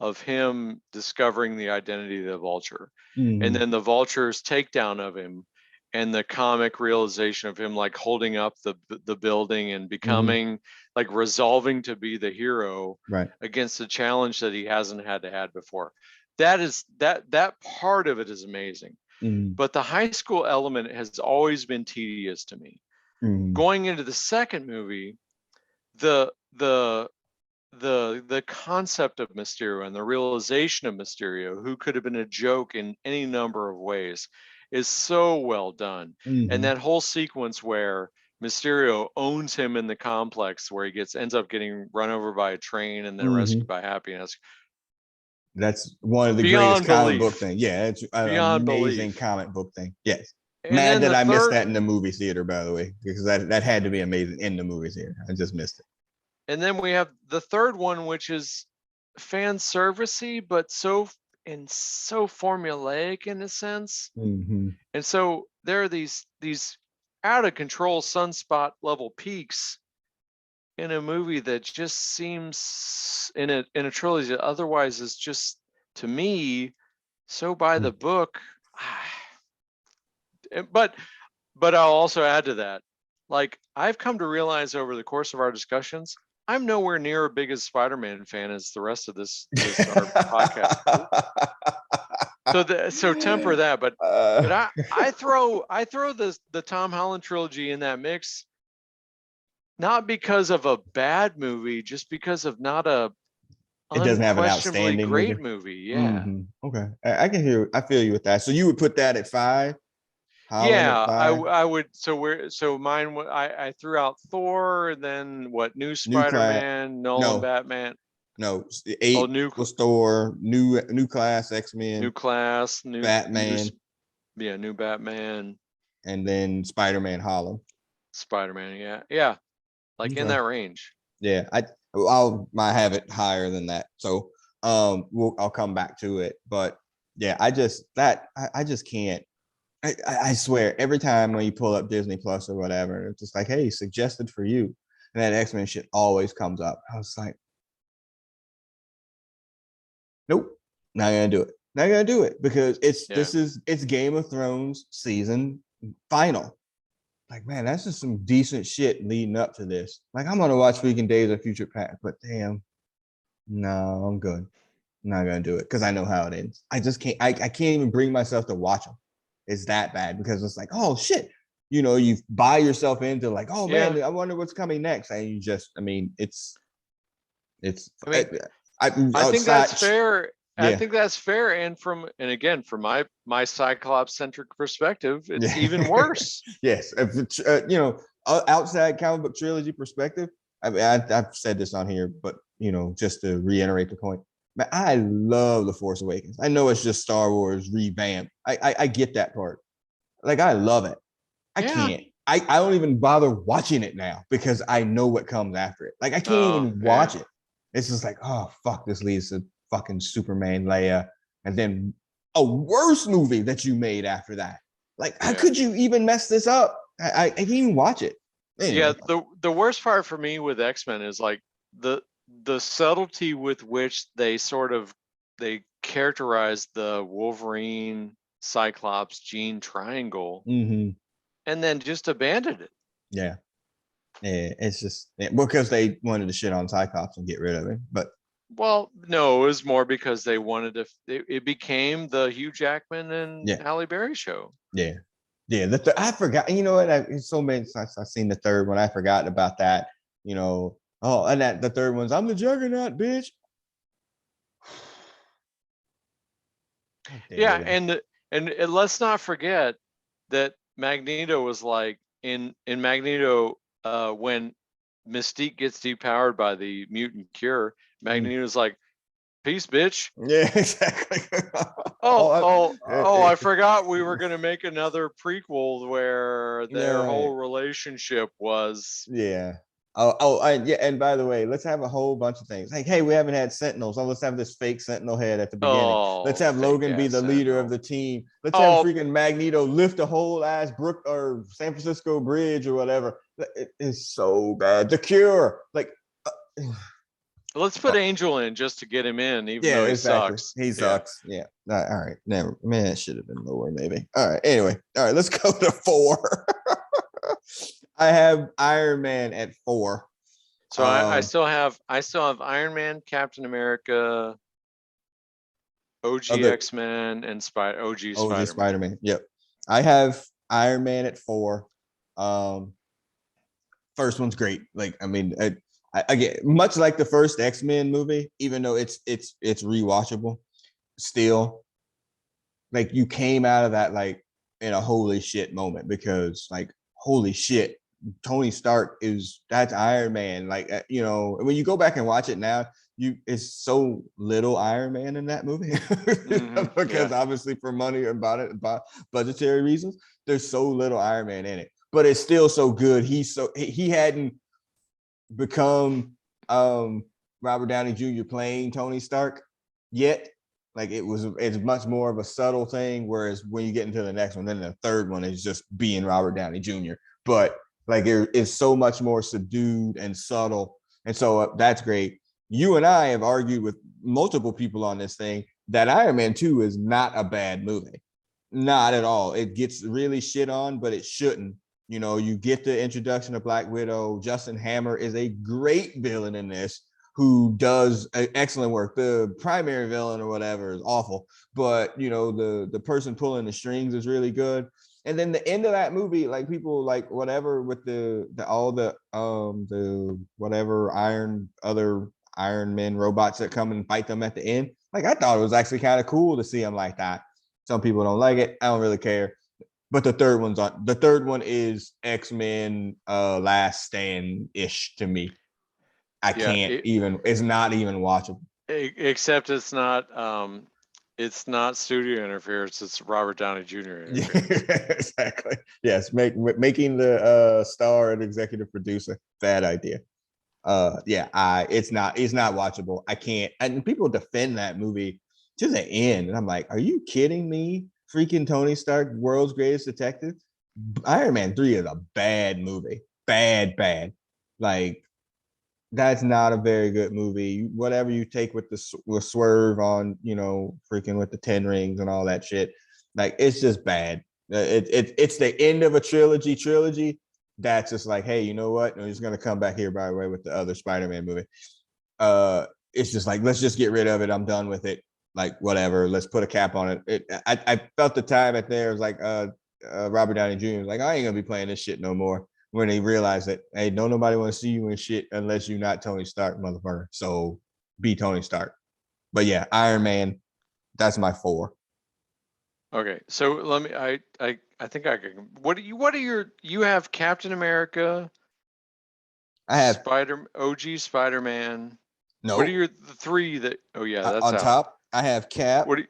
of him discovering the identity of the Vulture, and then the Vulture's takedown of him, and the comic realization of him like holding up the building and becoming like resolving to be the hero against a challenge that he hasn't had to had before. That part of it is amazing. But the high school element has always been tedious to me. Going into the second movie, the concept of Mysterio and the realization of Mysterio, who could have been a joke in any number of ways, is so well done. And that whole sequence where Mysterio owns him in the complex, where he ends up getting run over by a train and then rescued by Happiness.
That's one of the greatest comic book things. Yeah, it's an amazing comic book thing. Yes. And mad that I missed that in the movie theater, by the way, because that had to be amazing in the movie theater. I just missed it.
And then we have the third one, which is fan servicey, but so formulaic in a sense. And so there are these out of control sunspot level peaks in a movie that just seems in a trilogy that otherwise is just, to me, so by the book. But I'll also add to that, like, I've come to realize over the course of our discussions, I'm nowhere near as big a Spider-Man fan as the rest of this our podcast. So temper that, but I throw the Tom Holland trilogy in that mix, not because of a bad movie, just because of not a
it doesn't have an outstanding
great movie. Yeah.
Okay, I can hear. I feel you with that. So you would put that at 5.
Holland at 5? I would. So mine. I threw out Thor, and then what? New Spider-Man, Nolan Batman.
No, 8 was Thor. New Class, X-Men.
New Class, new
Batman.
New Batman.
And then Spider-Man Holland.
Spider-Man, yeah. like in that range.
Yeah, I have it higher than that. So I'll come back to it. But yeah, I just can't. I swear, every time when you pull up Disney Plus or whatever, it's just like, hey, suggested for you. And that X-Men shit always comes up. I was like, nope, not gonna do it. Not gonna do it because it's Game of Thrones season final. Like, man, that's just some decent shit leading up to this. Like, I'm gonna watch freaking Days of Future Past, but damn, no, I'm good. I'm not gonna do it because I know how it ends. I just can't. I can't even bring myself to watch them. It's that bad because it's like, oh shit, you buy yourself into like, oh man, I wonder what's coming next, and you just, I mean, it's.
I think that's fair. Yeah. I think that's fair, and again, from my Cyclops centric perspective, it's even worse.
Yes, outside comic book trilogy perspective. I mean, I've said this on here, but just to reiterate the point, man, I love The Force Awakens. I know it's just Star Wars revamped. I get that part. Like, I love it. I can't. I don't even bother watching it now because I know what comes after it. Like, I can't even watch it. It's just like, oh fuck, this leads to fucking Superman, Leia, and then a worse movie that you made after that. Like, how could you even mess this up? I can't even watch it.
Anyway. Yeah, the worst part for me with X-Men is like the subtlety with which they characterize the Wolverine, Cyclops, Jean triangle, and then just abandoned it.
Yeah, it's just because they wanted to shit on Cyclops and get rid of it. But
well, no, it was more because they wanted to. It became the Hugh Jackman and Halle Berry show.
Yeah. I forgot. You know what? It's so many. I've seen the third one. I forgot about that. Oh, and the third one's I'm the Juggernaut, bitch.
Yeah, and let's not forget that Magneto was like in Magneto when Mystique gets depowered by the mutant cure. Magneto's like, peace, bitch.
Yeah, exactly.
I forgot we were gonna make another prequel where their whole relationship was.
Yeah. And by the way, let's have a whole bunch of things. Like, hey, we haven't had Sentinels. Let's have this fake Sentinel head at the beginning. Let's have Logan be the leader of the team. Let's have freaking Magneto lift a whole ass Brook or San Francisco bridge or whatever. It is so bad. The Cure, like.
Let's put Angel in just to get him in, even though he sucks.
He sucks. Yeah. All right. Never. Man, it should have been lower, maybe. All right. Anyway. All right. Let's go to 4. I have Iron Man at 4.
So I still have Iron Man, Captain America, OG X-Men, and OG Spider-Man.
Spider-Man. Yep. I have Iron Man at 4. First one's great. Like, I mean, I get much like the first X-Men movie, even though it's rewatchable. Still, like, you came out of that like in a holy shit moment because like, holy shit, Tony Stark that's Iron Man. Like, when you go back and watch it now, it's so little Iron Man in that movie because obviously for money about budgetary reasons, there's so little Iron Man in it, but it's still so good. He hadn't become Robert Downey Jr. playing Tony Stark yet. Like, it's much more of a subtle thing, whereas when you get into the next one, then the third one is just being Robert Downey Jr. But like, it's so much more subdued and subtle, and so that's great. You and I have argued with multiple people on this thing that Iron Man 2 is not a bad movie, not at all. It gets really shit on, but it shouldn't. You get the introduction of Black Widow. Justin Hammer is a great villain in this who does excellent work. The primary villain or whatever is awful, but the person pulling the strings is really good. And then the end of that movie, like, people like whatever with the whatever other Iron Men robots that come and fight them at the end. Like, I thought it was actually kind of cool to see them like that. Some people don't like it. I don't really care. But the third one is X-Men Last Stand-ish to me. It's not even watchable.
Except it's not It's not studio interference. It's Robert Downey Jr. interference.
Exactly. Yes, making the star an executive producer, bad idea. It's not watchable. I can't. And people defend that movie to the end, and I'm like, are you kidding me? Freaking Tony Stark, world's greatest detective. Iron Man 3 is a bad movie. Bad. Like, that's not a very good movie. Whatever you take with the swerve on, freaking with the 10 rings and all that shit, like, it's just bad. It's the end of a trilogy. That's just like, hey, you know what? I'm just gonna come back here, by the way, with the other Spider-Man movie. It's just like, let's just get rid of it. I'm done with it. Like, whatever. Let's put a cap on it. I felt the time at there was like, Robert Downey Jr. was like, I ain't gonna be playing this shit no more. When they realized that, hey, don't nobody want to see you in shit unless you're not Tony Stark, motherfucker. So be Tony Stark. But yeah, Iron Man, that's my 4.
Okay, so let me. I think I can. What are your? You have Captain America.
I have
OG Spider-Man.
no.
What are the 3 that? Oh yeah, that's
on
out.
top. I have Cap.
What do you,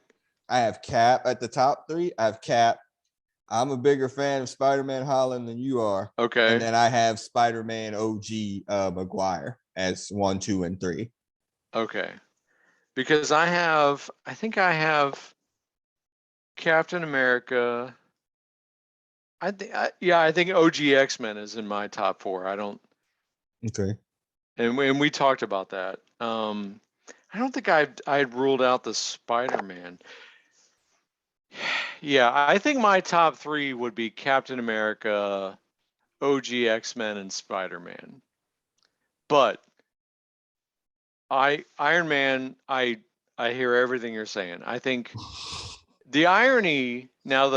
I have Cap at the top 3. I have Cap. I'm a bigger fan of Spider-Man Holland than you are.
Okay.
And then I have Spider-Man OG Maguire as 1, 2, and 3.
Okay. Because I think I have Captain America. I think OG X-Men is in my top 4. I don't.
Okay.
And we talked about that. I don't think I had ruled out the Spider-Man. Yeah, I think my top 3 would be Captain America, OG X-Men, and Spider-Man. But Iron Man, I hear everything you're saying. I think the irony, no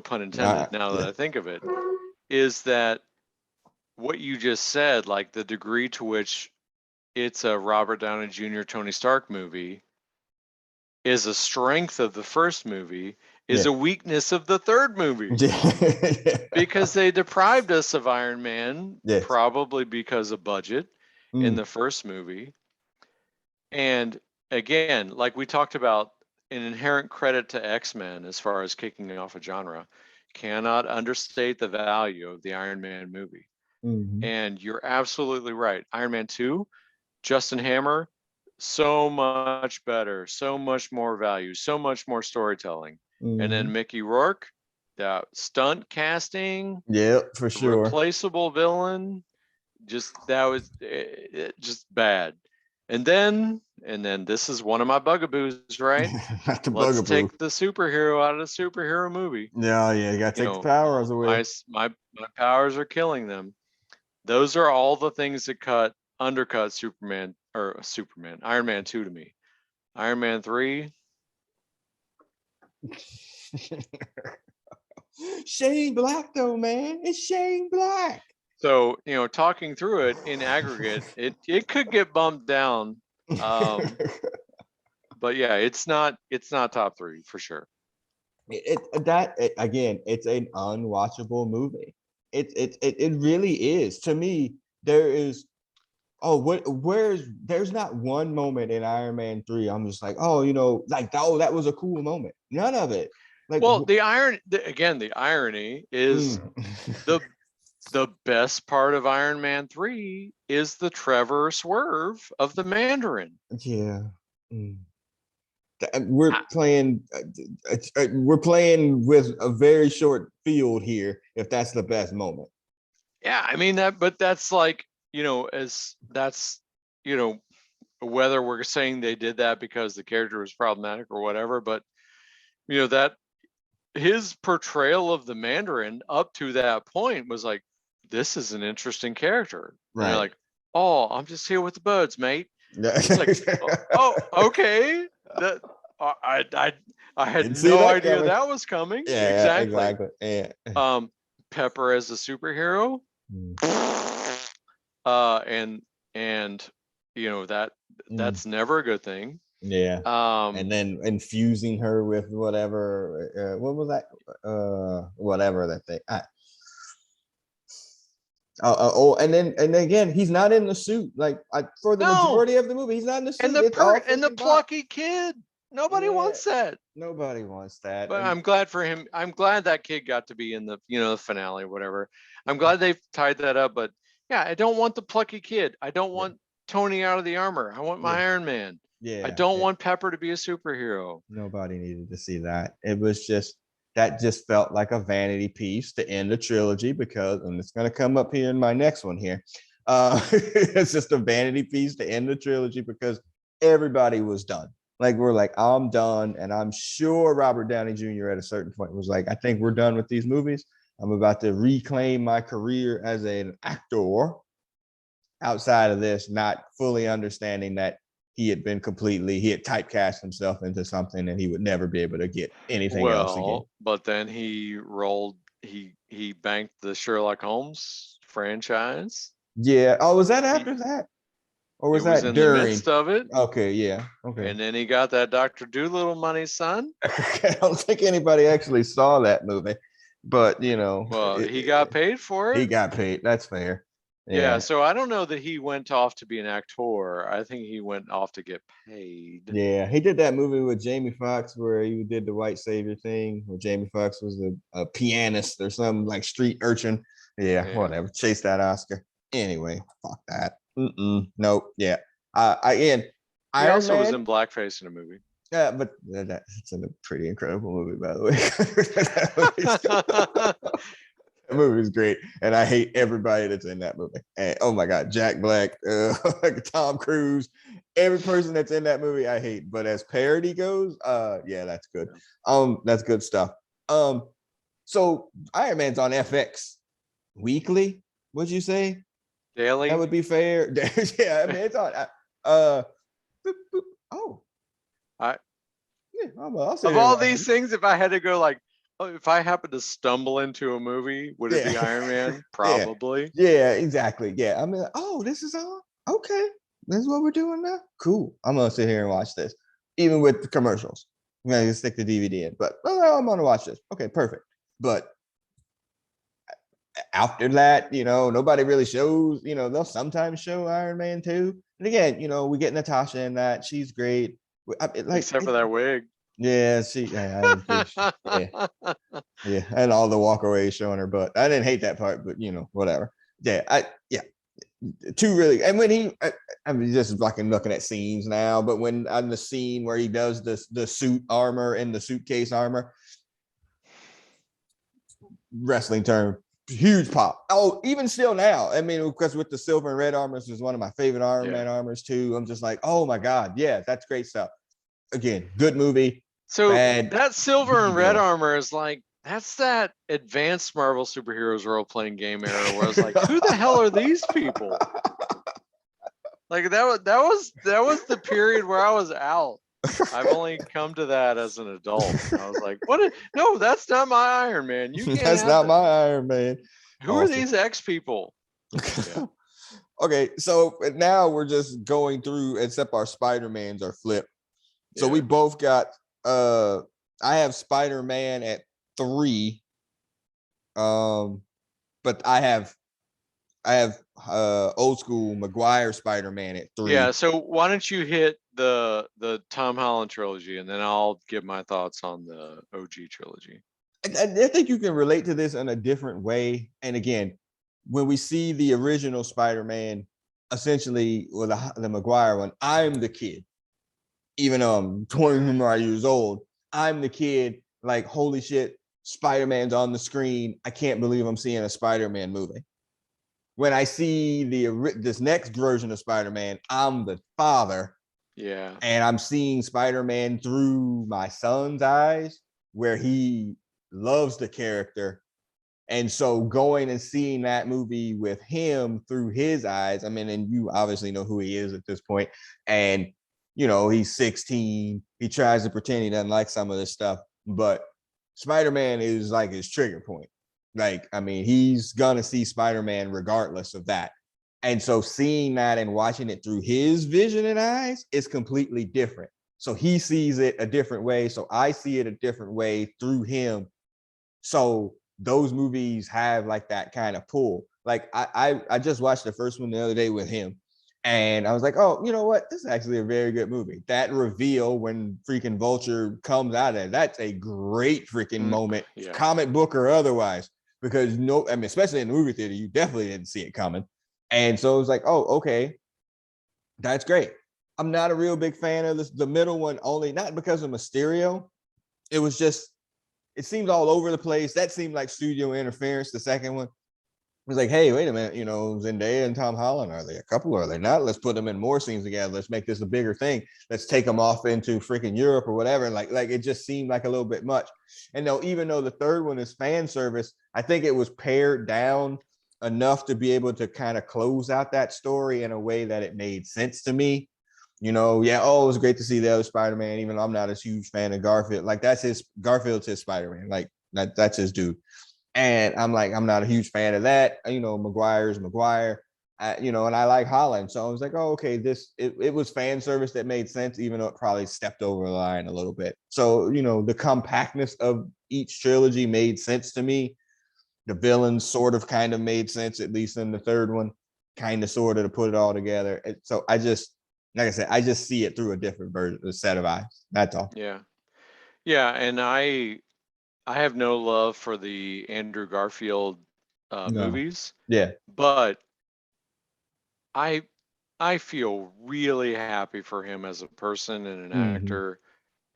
pun intended, now that I think of it, is that what you just said, like the degree to which it's a Robert Downey Jr. Tony Stark movie is a strength of the first movie, is a weakness of the third movie. Because they deprived us of Iron Man, probably because of budget in the first movie. And again, like we talked about, an inherent credit to X-Men as far as kicking off a genre, cannot understate the value of the Iron Man movie.
Mm-hmm.
And you're absolutely right. Iron Man 2, Justin Hammer, so much better, so much more value, so much more storytelling. Mm-hmm. And then Mickey Rourke, that stunt casting,
for sure,
replaceable villain, that was just bad. And then this is one of my bugaboos, right? Let's take the superhero out of the superhero movie.
Yeah, you gotta take the powers away.
My powers are killing them. Those are all the things that undercut Iron Man 2 to me. Iron Man 3.
Shane Black though, man. It's Shane Black.
So, talking through it in aggregate, it could get bumped down. But yeah, it's not top 3 for sure.
Again, it's an unwatchable movie. It really is. To me, there's not one moment in Iron Man 3 I'm just like, that was a cool moment. None of it. Like,
well, the irony is the best part of Iron Man 3 is the Trevor swerve of the Mandarin.
Yeah. We're playing with a very short field here if that's the best moment.
Yeah, I mean that's like, whether we're saying they did that because the character was problematic or whatever, but that his portrayal of the Mandarin up to that point was like, this is an interesting character. Right. And you're like, oh, I'm just here with the birds, mate. It's like, oh, okay. That I had no idea coming. That was coming.
Yeah, exactly. Yeah.
Pepper as a superhero. And that's never a good thing.
Yeah. And then infusing her with whatever. What was that? Whatever that thing. And then again, he's not in the suit. Like for the majority of the movie, he's not in the suit.
And the plucky kid. Nobody wants that.
Nobody wants that.
But
And
I'm glad for him. I'm glad that kid got to be in the, the finale or whatever. I'm glad they've tied that up. But yeah, I don't want the plucky kid. I don't
yeah,
want Tony out of the armor. I want
yeah,
my Iron Man. I
yeah,
don't want Pepper to be a superhero.
nobody needed to see that. It was just that just felt like a vanity piece to end the trilogy because, and it's going to come up here in my next one here. It's just a vanity piece to end the trilogy because everybody was done. Like we're like, I'm done, and I'm sure Robert Downey Jr. at a certain point was like, I think we're done with these movies. I'm about to reclaim my career as an actor outside of this, not fully understanding that he had typecast himself into something and he would never be able to get anything else again.
But then he banked the Sherlock Holmes franchise.
Yeah. Oh, was that after that? Or
It
was
was
that
in the
during?
midst of it.
Okay, yeah. Okay.
And then he got that Dr. Doolittle money, son.
I don't think anybody actually saw that movie, but
Well, he got paid for it.
He got paid. That's fair.
Yeah, so I don't know that he went off to be an actor. I think he went off to get paid.
Yeah, he did that movie with Jamie Foxx where he did the white savior thing, where Jamie Foxx was a pianist or some like street urchin. Yeah, whatever. Chase that Oscar. Anyway, fuck that. Nope. Yeah. Again,
he
Iron
also
Man
was in blackface in a movie.
Yeah, but that's a pretty incredible movie, by the way. That movie is great, and I hate everybody that's in that movie. And oh my god, Jack Black, Tom Cruise, every person that's in that movie, I hate. But as parody goes, yeah, that's good. That's good stuff. So Iron Man's on FX weekly. Would you say
daily?
That would be fair. Yeah, I mean it's on. Oh, yeah,
of all these things, if I had to go like, if I happened to stumble into a movie, would it be Iron Man? Probably.
Yeah, exactly. Yeah, I mean, oh, this is all okay. This is what we're doing now. Cool. I'm gonna sit here and watch this, even with the commercials. I'm gonna stick the DVD in, but I'm gonna watch this. Okay, perfect. But after that, nobody really shows. They'll sometimes show Iron Man 2. And again, we get Natasha in that. She's great.
Except for that wig.
Yeah, yeah, and all the walkaways showing her butt. I didn't hate that part, but whatever. Yeah, two really. And when I'm just looking at scenes now, but when on the scene where he does the suit armor and the suitcase armor, wrestling term, huge pop. Oh, even still now. I mean, because with the silver and red armors is one of my favorite Iron Man armors too. I'm just like, oh my god, yeah, that's great stuff. Again, good movie.
So that silver and red armor is like, that's that advanced Marvel superheroes role-playing game era where I was like, who the hell are these people? Like that was the period where I was out. I've only come to that as an adult. I was like, what? No, that's not my Iron Man. You can't.
That's not my Iron Man.
Who are these X people?
Yeah. Okay, so now we're just going through, except our Spider-Mans are flipped. So we both got I have Spider-Man at 3. But I have old school Maguire Spider-Man at 3.
Yeah, so why don't you hit the Tom Holland trilogy and then I'll give my thoughts on the OG trilogy.
I think you can relate to this in a different way. And again, when we see the original Spider-Man, essentially, or the Maguire one, I'm the kid. Even though I'm 25 years old, I'm the kid, like, holy shit, Spider-Man's on the screen. I can't believe I'm seeing a Spider-Man movie. When I see this next version of Spider-Man, I'm the father.
Yeah.
And I'm seeing Spider-Man through my son's eyes, where he loves the character. And so going and seeing that movie with him through his eyes, I mean, and you obviously know who he is at this point. And he's 16. He tries to pretend he doesn't like some of this stuff, but Spider-Man is like his trigger point. Like, I mean, he's gonna see Spider-Man regardless of that. And so seeing that and watching it through his vision and eyes is completely different. So he sees it a different way. So I see it a different way through him. So those movies have like that kind of pull. Like I just watched the first one the other day with him. And I was like, oh, you know what? This is actually a very good movie. That reveal when freaking Vulture comes out of it, that's a great freaking moment, comic book or otherwise. Because especially in the movie theater, you definitely didn't see it coming. And so it was like, oh, okay, that's great. I'm not a real big fan of this, the middle one, only not because of Mysterio. It was just, it seemed all over the place. That seemed like studio interference. The second one was like, hey, wait a minute, Zendaya and Tom Holland, are they a couple or are they not? Let's put them in more scenes together. Let's make this a bigger thing. Let's take them off into freaking Europe or whatever. And like it just seemed like a little bit much. And even though the third one is fan service, I think it was pared down enough to be able to kind of close out that story in a way that it made sense to me. It was great to see the other Spider-Man, even though I'm not a huge fan of Garfield. Like Garfield's his Spider-Man. Like that's his dude. And I'm like, I'm not a huge fan of that. Maguire's Maguire, and I like Holland. So I was like, oh, okay, it was fan service that made sense, even though it probably stepped over the line a little bit. So, the compactness of each trilogy made sense to me. The villains sort of kind of made sense, at least in the third one, kind of sort of to put it all together. And so I just, like I said, I just see it through a different version, a set of eyes. That's all.
Yeah. Yeah. And I have no love for the Andrew Garfield movies.
Yeah.
But I feel really happy for him as a person and an actor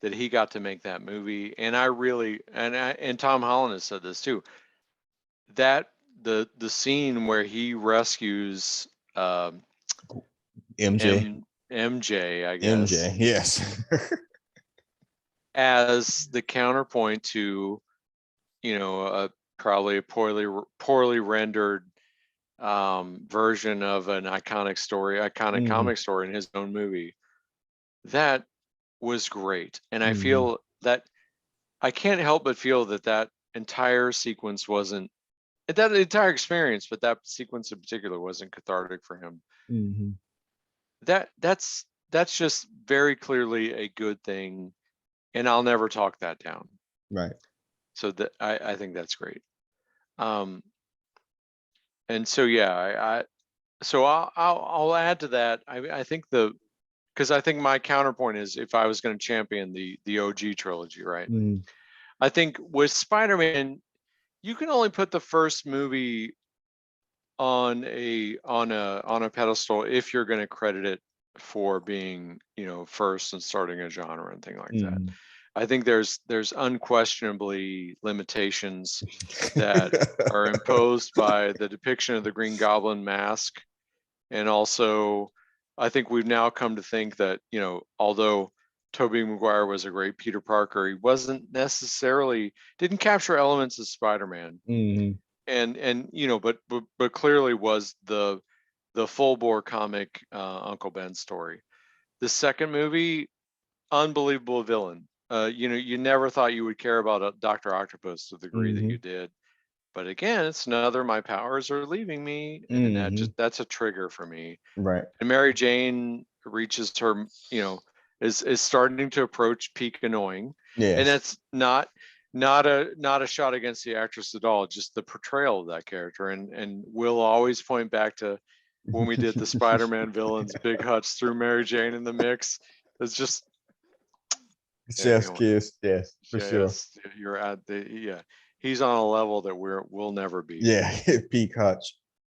that he got to make that movie. And I really, and Tom Holland has said this too, that the scene where he rescues
MJ,
I guess.
MJ, yes.
As the counterpoint to, probably a poorly rendered version of an iconic comic story in his own movie. That was great. And I feel that I can't help but feel that entire sequence wasn't that entire experience, but that sequence in particular wasn't cathartic for him. That's just very clearly a good thing, and I'll never talk that down.
Right.
So that I think that's great. And so yeah, so I'll add to that. I think because I think my counterpoint is, if I was going to champion the OG trilogy, right? I think with Spider-Man, you can only put the first movie on a pedestal if you're going to credit it for being, first and starting a genre and thing like that. I think there's unquestionably limitations that are imposed by the depiction of the Green Goblin mask. And also, I think we've now come to think that, although Tobey Maguire was a great Peter Parker, he didn't capture elements of Spider-Man. And but clearly was the full bore comic Uncle Ben story. The second movie, unbelievable villain. You never thought you would care about Dr. Octopus to the degree that you did. But again, it's another, my powers are leaving me, and that's a trigger for me.
Right.
And Mary Jane reaches her, is starting to approach peak annoying.
Yes.
And that's not a shot against the actress at all, just the portrayal of that character. And we'll always point back to when we did the Spider-Man villains, Big Hutch threw Mary Jane in the mix. It's just
chef's kiss. Yes, for sure.
You're at he's on a level that we'll never be.
Yeah, peak Hutch.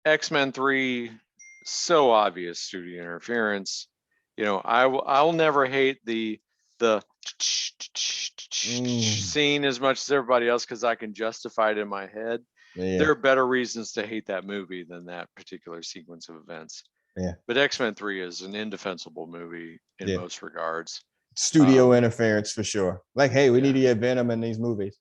X-Men 3, so obvious studio interference. I'll never hate the scene as much as everybody else, because I can justify it in my head. Yeah. There are better reasons to hate that movie than that particular sequence of events.
Yeah.
But X-Men 3 is an indefensible movie in most regards.
Studio interference for sure. Like, hey, we need to get Venom in these movies.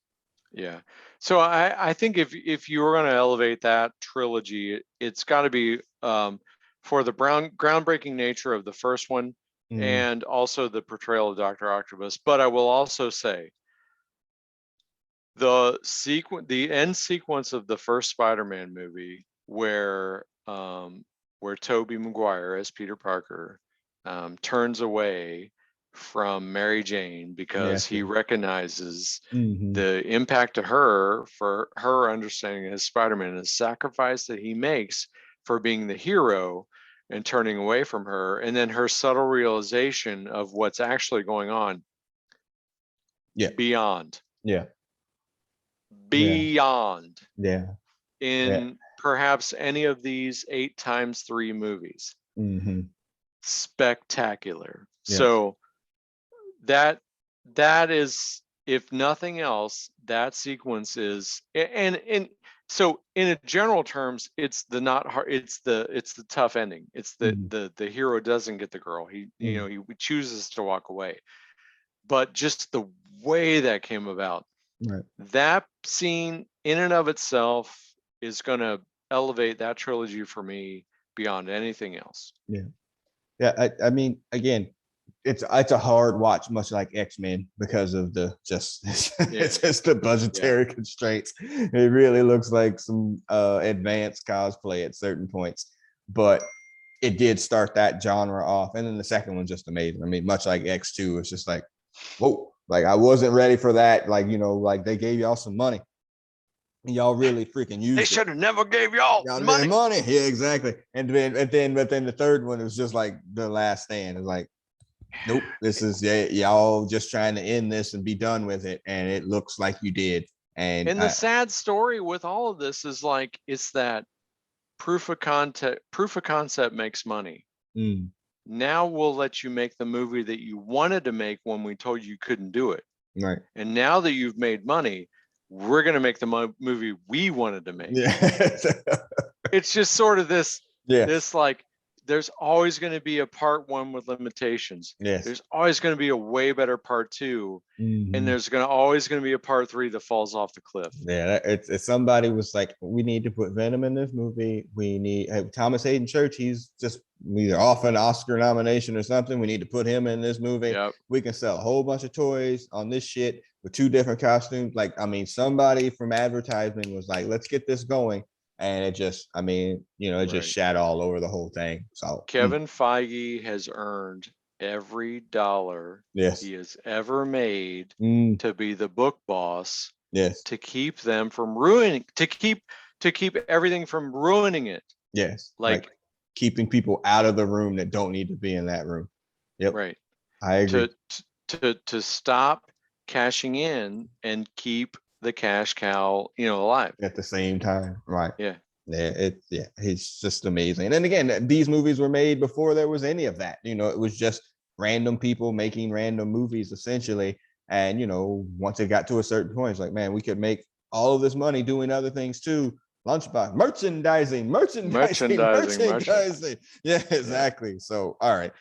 Yeah. So I think if you were going to elevate that trilogy, it's got to be for the groundbreaking nature of the first one, and also the portrayal of Dr. Octopus. But I will also say the end sequence of the first Spider-Man movie, where Tobey Maguire as Peter Parker turns away from Mary Jane because he recognizes the impact to her, for her understanding as Spider-Man, and the sacrifice that he makes for being the hero, and turning away from her, and then her subtle realization of what's actually going on.
Yeah.
Beyond.
Yeah.
Beyond.
Yeah.
In perhaps any of these 8x3 movies.
Mm-hmm.
Spectacular.
Yeah.
So that is, if nothing else, that sequence is, and so in general terms, it's the not hard, it's the tough ending. It's the hero doesn't get the girl. He he chooses to walk away. But just the way that came about,
right.
That scene in and of itself is going to elevate that trilogy for me beyond anything else.
Yeah. Yeah. I mean, again, it's a hard watch, much like X-Men, because of the it's just the budgetary constraints. It really looks like some advanced cosplay at certain points, but it did start that genre off. And then the second one's just amazing. I mean, much like X2, it's just like, whoa, like I wasn't ready for that. Like, like they gave y'all some money and y'all really freaking used it.
They should have never gave y'all money.
Yeah, exactly. But then the third one was just like The Last Stand. It's like, nope, this is y'all just trying to end this and be done with it, and it looks like you did. And
the sad story with all of this is like, it's that proof of concept makes money. Now we'll let you make the movie that you wanted to make when we told you couldn't do it.
Right.
And now that you've made money, we're going to make the movie we wanted to make.
Yeah.
It's just sort of this like, there's always going to be a part one with limitations.
Yes.
There's always going to be a way better part two. And there's always going to be a part three that falls off the cliff.
Yeah, it's somebody was like, we need to put Venom in this movie. We need Thomas Hayden Church. He's just either off an Oscar nomination or something. We need to put him in this movie.
Yep.
We can sell a whole bunch of toys on this shit with 2 different costumes. Like, I mean, somebody from advertising was like, let's get this going. And it just, I mean, it just shat all over the whole thing. So
Kevin Feige has earned every dollar he has ever made to be the book boss.
Yes.
To keep them from ruining, to keep everything from ruining it.
Yes. Like keeping people out of the room that don't need to be in that room. Yep.
Right.
I agree.
To stop cashing in and keep the cash cow, alive
at the same time. Right.
Yeah.
It's just amazing. And again, these movies were made before there was any of that. It was just random people making random movies essentially. And once it got to a certain point, it's like, man, we could make all of this money doing other things too. Lunchbox, merchandising. Yeah, exactly. So, all right.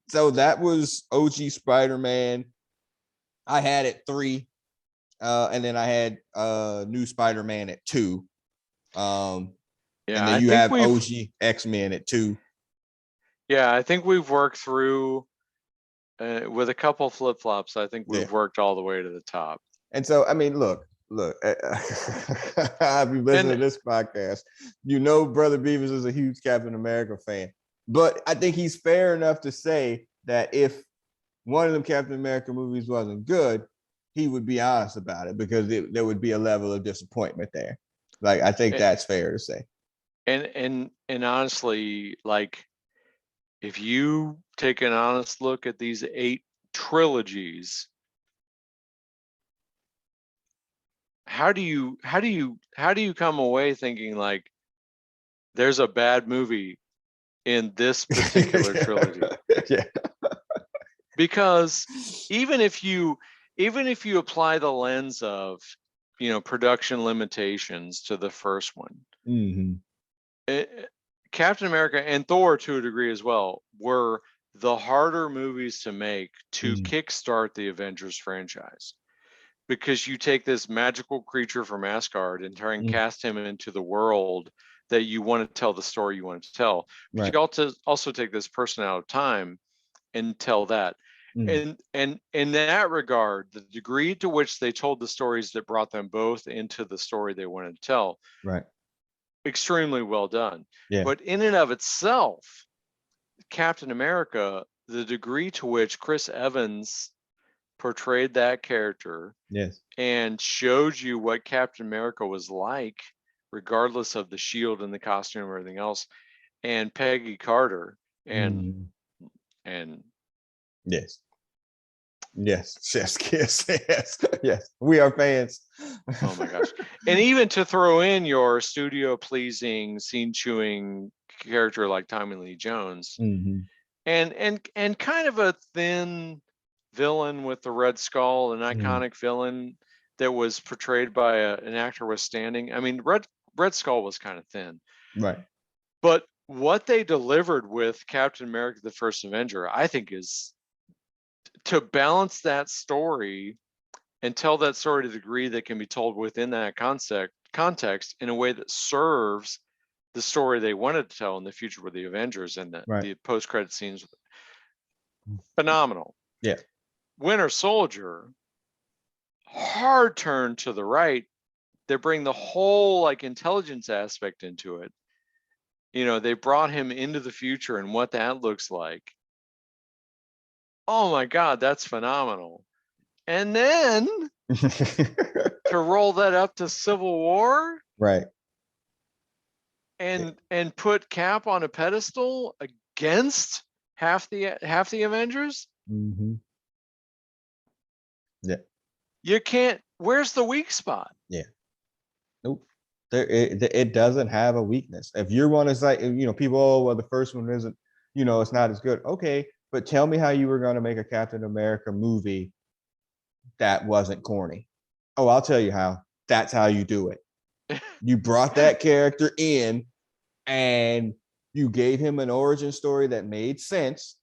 So that was OG Spider-Man. I had it 3. And then I had new Spider-Man at 2. And then you have OG X-Men at 2.
Yeah, I think we've worked through with a couple flip-flops. I think we've worked all the way to the top.
And so, I mean, look, I've been listening to this podcast. Brother Beavis is a huge Captain America fan, but I think he's fair enough to say that if one of them Captain America movies wasn't good, he would be honest about it, because there would be a level of disappointment there. Like, I think that's fair to say.
And honestly, like, if you take an honest look at these 8 trilogies, how do you come away thinking like there's a bad movie in this particular trilogy?
Yeah.
Because even if you apply the lens of production limitations to the first one, Captain America and Thor, to a degree as well, were the harder movies to make to kickstart the Avengers franchise, because you take this magical creature from Asgard and try and cast him into the world that you want to tell the story you want to tell. But you also take this person out of time and tell that. And in that regard, the degree to which they told the stories that brought them both into the story they wanted to tell, extremely well done. But in and of itself, Captain America, the degree to which Chris Evans portrayed that character and showed you what Captain America was like, regardless of the shield and the costume or everything else, and Peggy Carter, and
yes. Yes, chef's kiss. Yes, yes, we are fans.
Oh my gosh. And even to throw in your studio pleasing, scene chewing character like Tommy Lee Jones, and kind of a thin villain with the Red Skull, an iconic villain that was portrayed by an actor was standing. I mean, Red Skull was kind of thin.
Right.
But what they delivered with Captain America, the First Avenger, I think is to balance that story and tell that story to the degree that can be told within that context in a way that serves the story they wanted to tell in the future with the Avengers and the post-credit scenes. Phenomenal.
Yeah.
Winter Soldier, hard turn to the right. They bring the whole like intelligence aspect into it. You know, they brought him into the future and what that looks like. Oh my God, that's phenomenal. And then to roll that up to Civil War,
right,
and put Cap on a pedestal against half the Avengers.
Yeah,
you can't. Where's the weak spot?
Yeah, nope. It doesn't have a weakness. If your one is like, you know, people, oh well, the first one isn't, you know, it's not as good. Okay, but tell me how you were going to make a Captain America movie that wasn't corny. Oh, I'll tell you how. That's how you do it. You brought that character in and you gave him an origin story that made sense,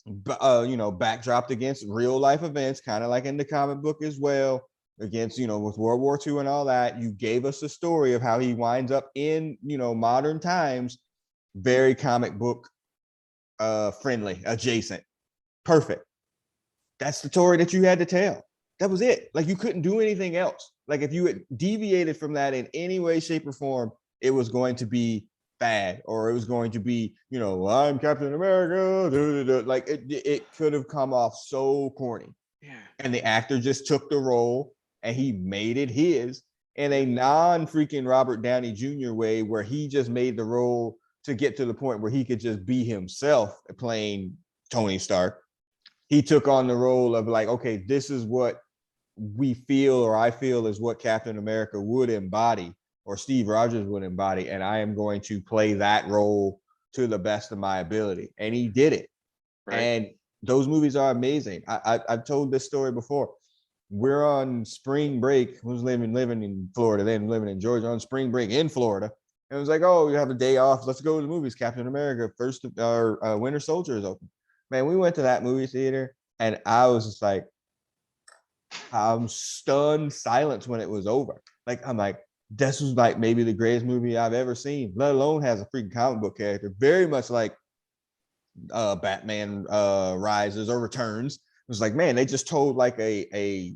you know, backdropped against real life events, kind of like in the comic book as well, against, you know, with World War II and all that. You gave us a story of how he winds up in, you know, modern times, very comic book friendly, adjacent. Perfect. That's the story that you had to tell. That was it. Like, you couldn't do anything else. Like, if you had deviated from that in any way, shape, or form, it was going to be bad, or it was going to be, you know, I'm Captain America. Like, it could have come off so corny.
Yeah.
And the actor just took the role and he made it his in a non-freaking Robert Downey Jr. way, where he just made the role to get to the point where he could just be himself playing Tony Stark. He took on the role of like, okay, this is what we feel, or I feel is what Captain America would embody, or Steve Rogers would embody, and I am going to play that role to the best of my ability. And he did it. Right. And those movies are amazing. I've told this story before. We're on spring break. I was living in Florida, then living in Georgia, on spring break in Florida. And it was like, oh, you have a day off. Let's go to the movies. Captain America, Winter Soldier is open. Man, we went to that movie theater and I was just like, I'm stunned silence when it was over. Like, I'm like, this was like maybe the greatest movie I've ever seen, let alone has a freaking comic book character, very much like Batman Rises or Returns. It was like, man, they just told like a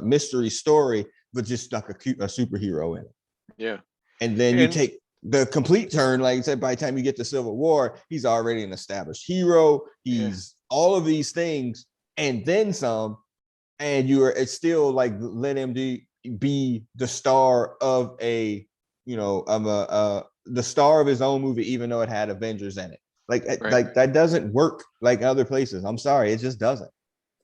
mystery story, but just stuck a superhero in it.
Yeah.
And then you take the complete turn, like I said, by the time you get to Civil War, he's already an established hero. He's all of these things and then some. And it's still like, let him be the star of the star of his own movie, even though it had Avengers in it. Like that doesn't work like other places. I'm sorry, it just doesn't.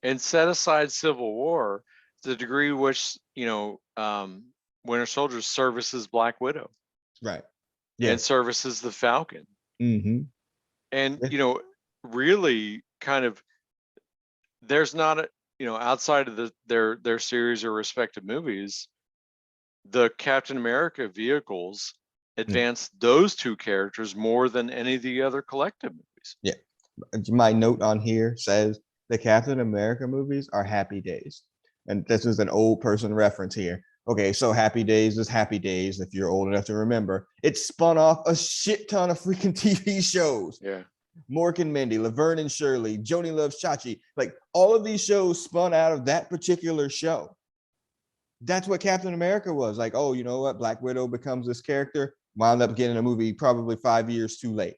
And set aside Civil War, the degree which, you know, Winter Soldier services Black Widow,
right?
Yeah, and services the Falcon, and you know, really kind of, there's not a, you know, outside of their series or respective movies, the Captain America vehicles advance those two characters more than any of the other collective movies.
Yeah, my note on here says the Captain America movies are Happy Days, and this is an old person reference here. Okay, so Happy Days is Happy Days, if you're old enough to remember. It spun off a shit ton of freaking TV shows.
Yeah.
Mork and Mindy, Laverne and Shirley, Joni Loves Chachi, like all of these shows spun out of that particular show. That's what Captain America was. Like, oh, you know what? Black Widow becomes this character, wound up getting a movie probably 5 years too late.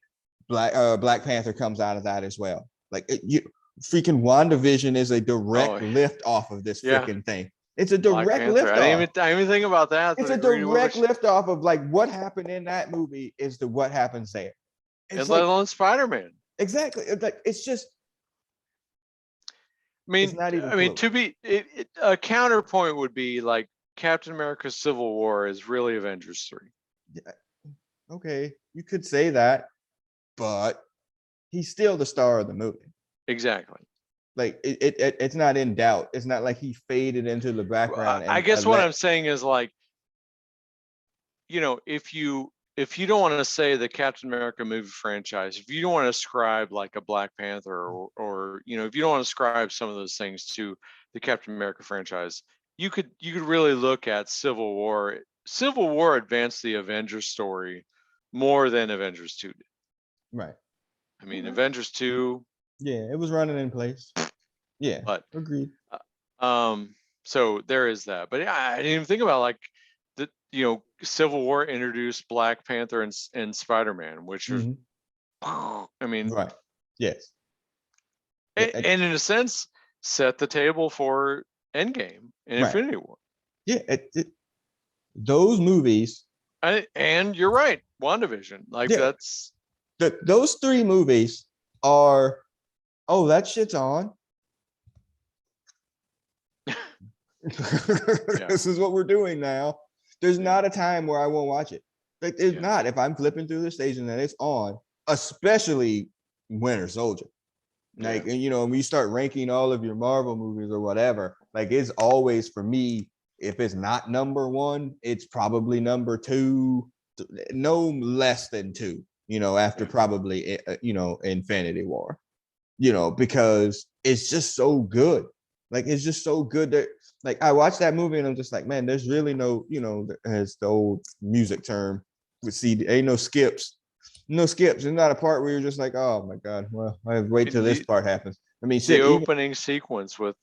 Black Panther comes out of that as well. Like, freaking WandaVision is a direct lift off of this freaking thing. It's a direct lift off.
I didn't even think about that.
It's a direct lift off of like what happened in that movie is to what happens there.
and let alone Spider-Man.
Exactly. It's just.
It's not even close. To be a counterpoint would be like Captain America: Civil War is really Avengers 3.
Yeah, okay, you could say that, but he's still the star of the movie.
Exactly.
Like it's not in doubt. It's not like he faded into the background.
I guess what I'm saying is like, if you don't want to say the Captain America movie franchise, if you don't want to ascribe like a Black Panther or if you don't want to ascribe some of those things to the Captain America franchise, you could really look at Civil War. Civil War advanced the Avengers story more than Avengers 2 did.
Right.
I mean, Avengers 2.
Yeah, it was running in place. Yeah,
but
agreed.
So there is that. But yeah, I didn't even think about like the Civil War introduced Black Panther and Spider-Man, which are, I mean,
right. Yes.
And in a sense, set the table for Endgame and Infinity War.
Yeah, those movies.
And you're right, WandaVision. Like that's
those three movies are. Oh, that shit's on. This is what we're doing now. There's not a time where I won't watch it. Like it's not. If I'm flipping through the station and it's on, especially Winter Soldier. Like, and when you start ranking all of your Marvel movies or whatever, like it's always for me, if it's not number one, it's probably number two, no less than two, after probably, Infinity War, because it's just so good. Like, it's just so good that, like, I watched that movie and I'm just like, man, there's really no, as the old music term with CD, ain't no skips. No skips. There's not a part where you're just like, oh my God, well, I have to wait till this part happens. I mean,
the opening sequence with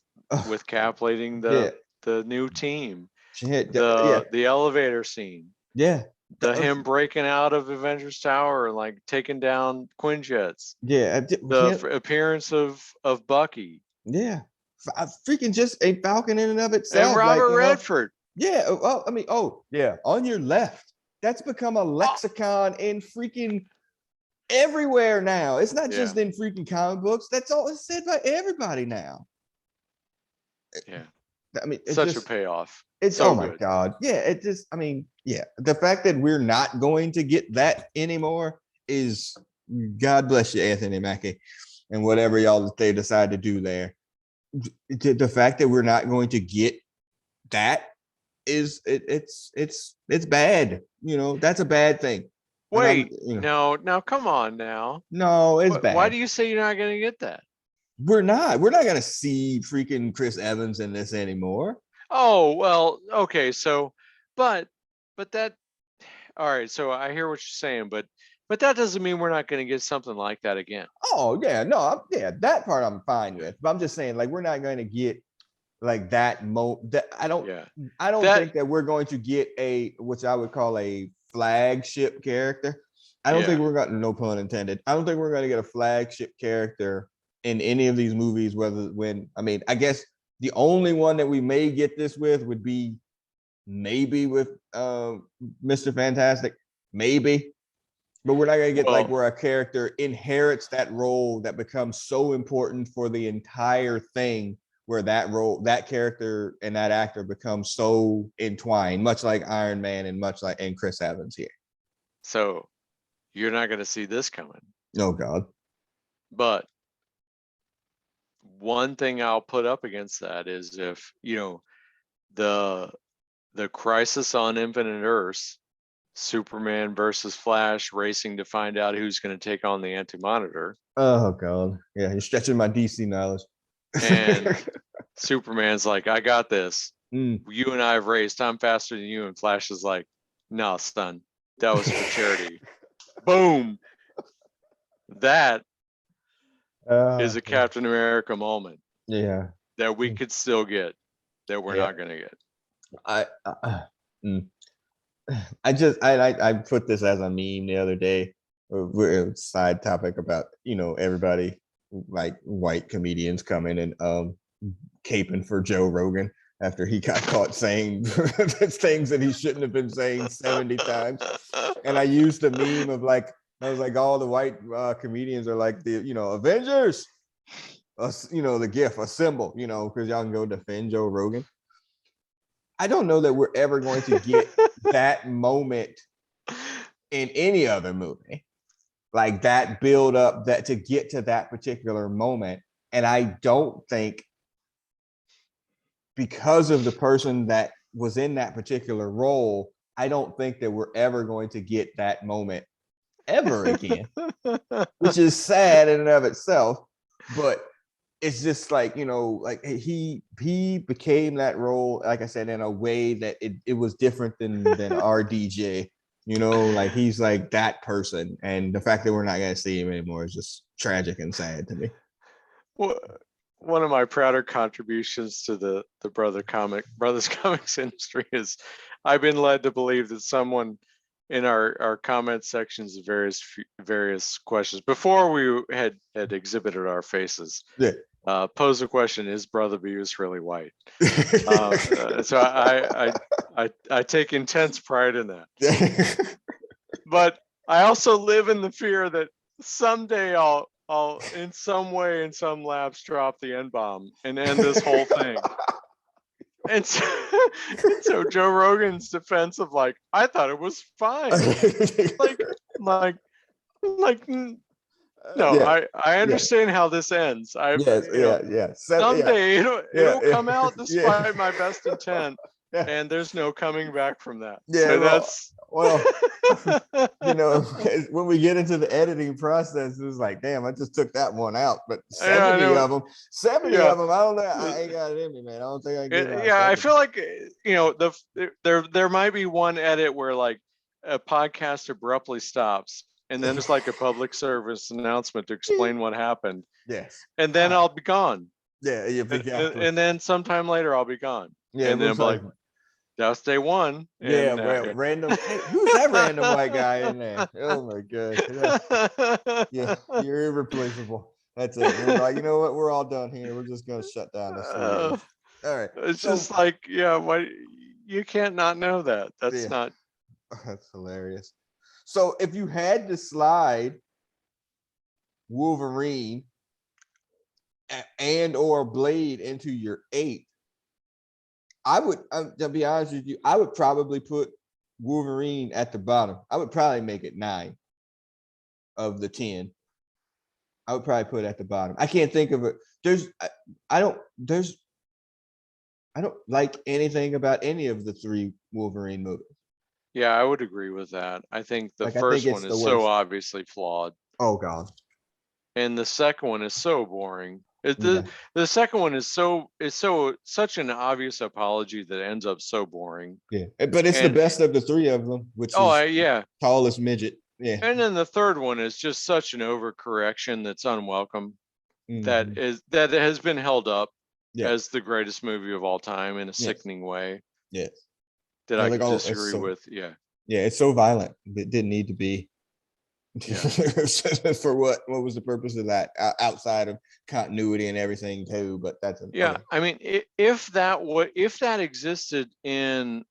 Cap leading the new team. The elevator scene.
Yeah.
Him breaking out of Avengers Tower and like taking down Quinjets.
Yeah.
The appearance of Bucky.
Yeah. Freaking just a Falcon in and of itself.
And Robert Redford.
Yeah. Well, I mean, on your left. That's become a lexicon in freaking everywhere now. It's not just in freaking comic books. That's all it's said by everybody now.
Yeah.
I mean,
it's such a payoff.
It's so my God. Yeah. It just, I mean, yeah. The fact that we're not going to get that anymore is, God bless you, Anthony Mackie, and whatever they decide to do there. The fact that we're not going to get that is it's bad. That's a bad thing.
Wait, no, come on now.
No, it's bad.
Why do you say you're not going to get that?
We're not going to see freaking Chris Evans in this anymore.
Oh, well, okay. So, but that, all right. So I hear what you're saying, but that doesn't mean we're not going to get something like that again.
Oh yeah, no, that part I'm fine with. But I'm just saying, like, we're not going to get like that. I don't think that we're going to get which I would call a flagship character. I don't think we're going, no pun intended. I don't think we're going to get a flagship character in any of these movies. I guess the only one that we may get this with would be maybe with Mr. Fantastic, maybe. But we're not going to get where a character inherits that role that becomes so important for the entire thing, where that character and that actor becomes so entwined, much like Iron Man and Chris Evans here.
So you're not going to see this coming.
Oh God.
But one thing I'll put up against that is if, the Crisis on Infinite Earths, Superman versus Flash racing to find out who's going to take on the Anti-Monitor.
Oh God. Yeah, you're stretching my DC knowledge.
And Superman's like, I got this. You and I have raced. I'm faster than you. And Flash is like, no, son, that was for charity. Boom. That is a Captain America moment.
Yeah.
That we could still get, that we're not going to get.
I put this as a meme the other day. We're a side topic about, everybody, like white comedians coming and caping for Joe Rogan after he got caught saying things that he shouldn't have been saying 70 times. And I used the meme of like, I was like, all the white comedians are like the, Avengers, the GIF, a symbol, because y'all can go defend Joe Rogan. I don't know that we're ever going to get that moment in any other movie, like that build up that to get to that particular moment. And I don't think, because of the person that was in that particular role, I don't think that we're ever going to get that moment ever again, which is sad in and of itself. But it's just like, like he became that role, like I said, in a way that it was different than RDJ, like he's like that person. And the fact that we're not going to see him anymore is just tragic and sad to me.
Well, one of my prouder contributions to the brothers comics industry is I've been led to believe that someone in our comment sections of various questions before we had exhibited our faces, pose a question: is Brother Beavis really white? So I take intense pride in that. But I also live in the fear that someday I'll in some way, in some labs, drop the N-bomb and end this whole thing. And so Joe Rogan's defense of like, I thought it was fine. No, yeah. I understand how this ends. Someday it'll come out despite my best intent, and there's no coming back from that.
Yeah, so that's when we get into the editing process, it's like, damn, I just took that one out. But 70 of them, I don't know. I ain't got it in me, man. I don't think I can get it.
I feel like there might be one edit where like a podcast abruptly stops. And then it's like a public service announcement to explain what happened.
Yes.
And then I'll be gone.
Yeah, exactly.
And then sometime later I'll be gone.
Yeah.
And then I'm like, that's day one.
Yeah, and, random. Hey, who's that random white guy in there? Oh my god. Yeah, you're irreplaceable. That's it. We're like, you know what? We're all done here. We're just gonna shut down this. All right.
It's just like, why you can't not know that. That's not.
That's hilarious. So if you had to slide Wolverine and or Blade into your 8, I would, to be honest with you, I would probably put Wolverine at the bottom. I would probably make it 9 of the 10. I would probably put it at the bottom. I can't think of it. I don't like anything about any of the 3 Wolverine movies.
Yeah, I would agree with that. I think the first one is so obviously flawed.
Oh God.
And the second one is so boring. The second one is such an obvious apology that ends up so boring.
Yeah, but it's the best of the 3 of them, which is tallest midget. Yeah.
And then the third one is just such an overcorrection that's unwelcome. Mm-hmm. that has been held up as the greatest movie of all time in a sickening way.
Yes.
That I disagree with. Yeah.
Yeah, it's so violent. It didn't need to be. Yeah. For what was the purpose of that outside of continuity and everything too? But that's
I mean, if that existed in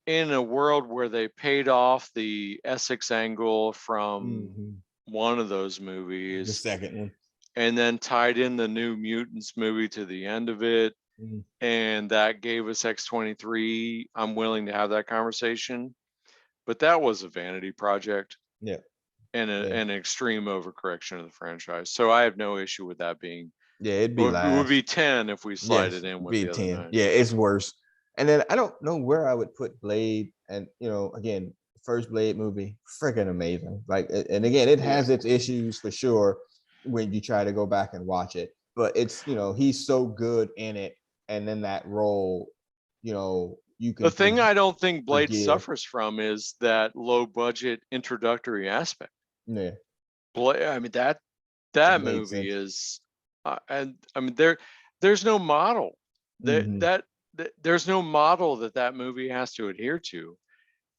a world where they paid off the Essex angle from one of those movies,
the second one,
and then tied in the New Mutants movie to the end of it, and that gave us X-23, I'm willing to have that conversation. But that was a vanity project.
Yeah.
And an extreme overcorrection of the franchise. So I have no issue with that being.
Yeah, it would
be 10 if we slide it in with the 10. Other 9.
Yeah, it's worse. And then I don't know where I would put Blade. And again, first Blade movie, freaking amazing. Like, and again, it has its issues for sure when you try to go back and watch it. But it's he's so good in it, and then that role, you can.
The thing I don't think Blade suffers from is that low budget introductory aspect.
Yeah.
Blade, I mean that movie is, and I mean there's no model there's no model that movie has to adhere to.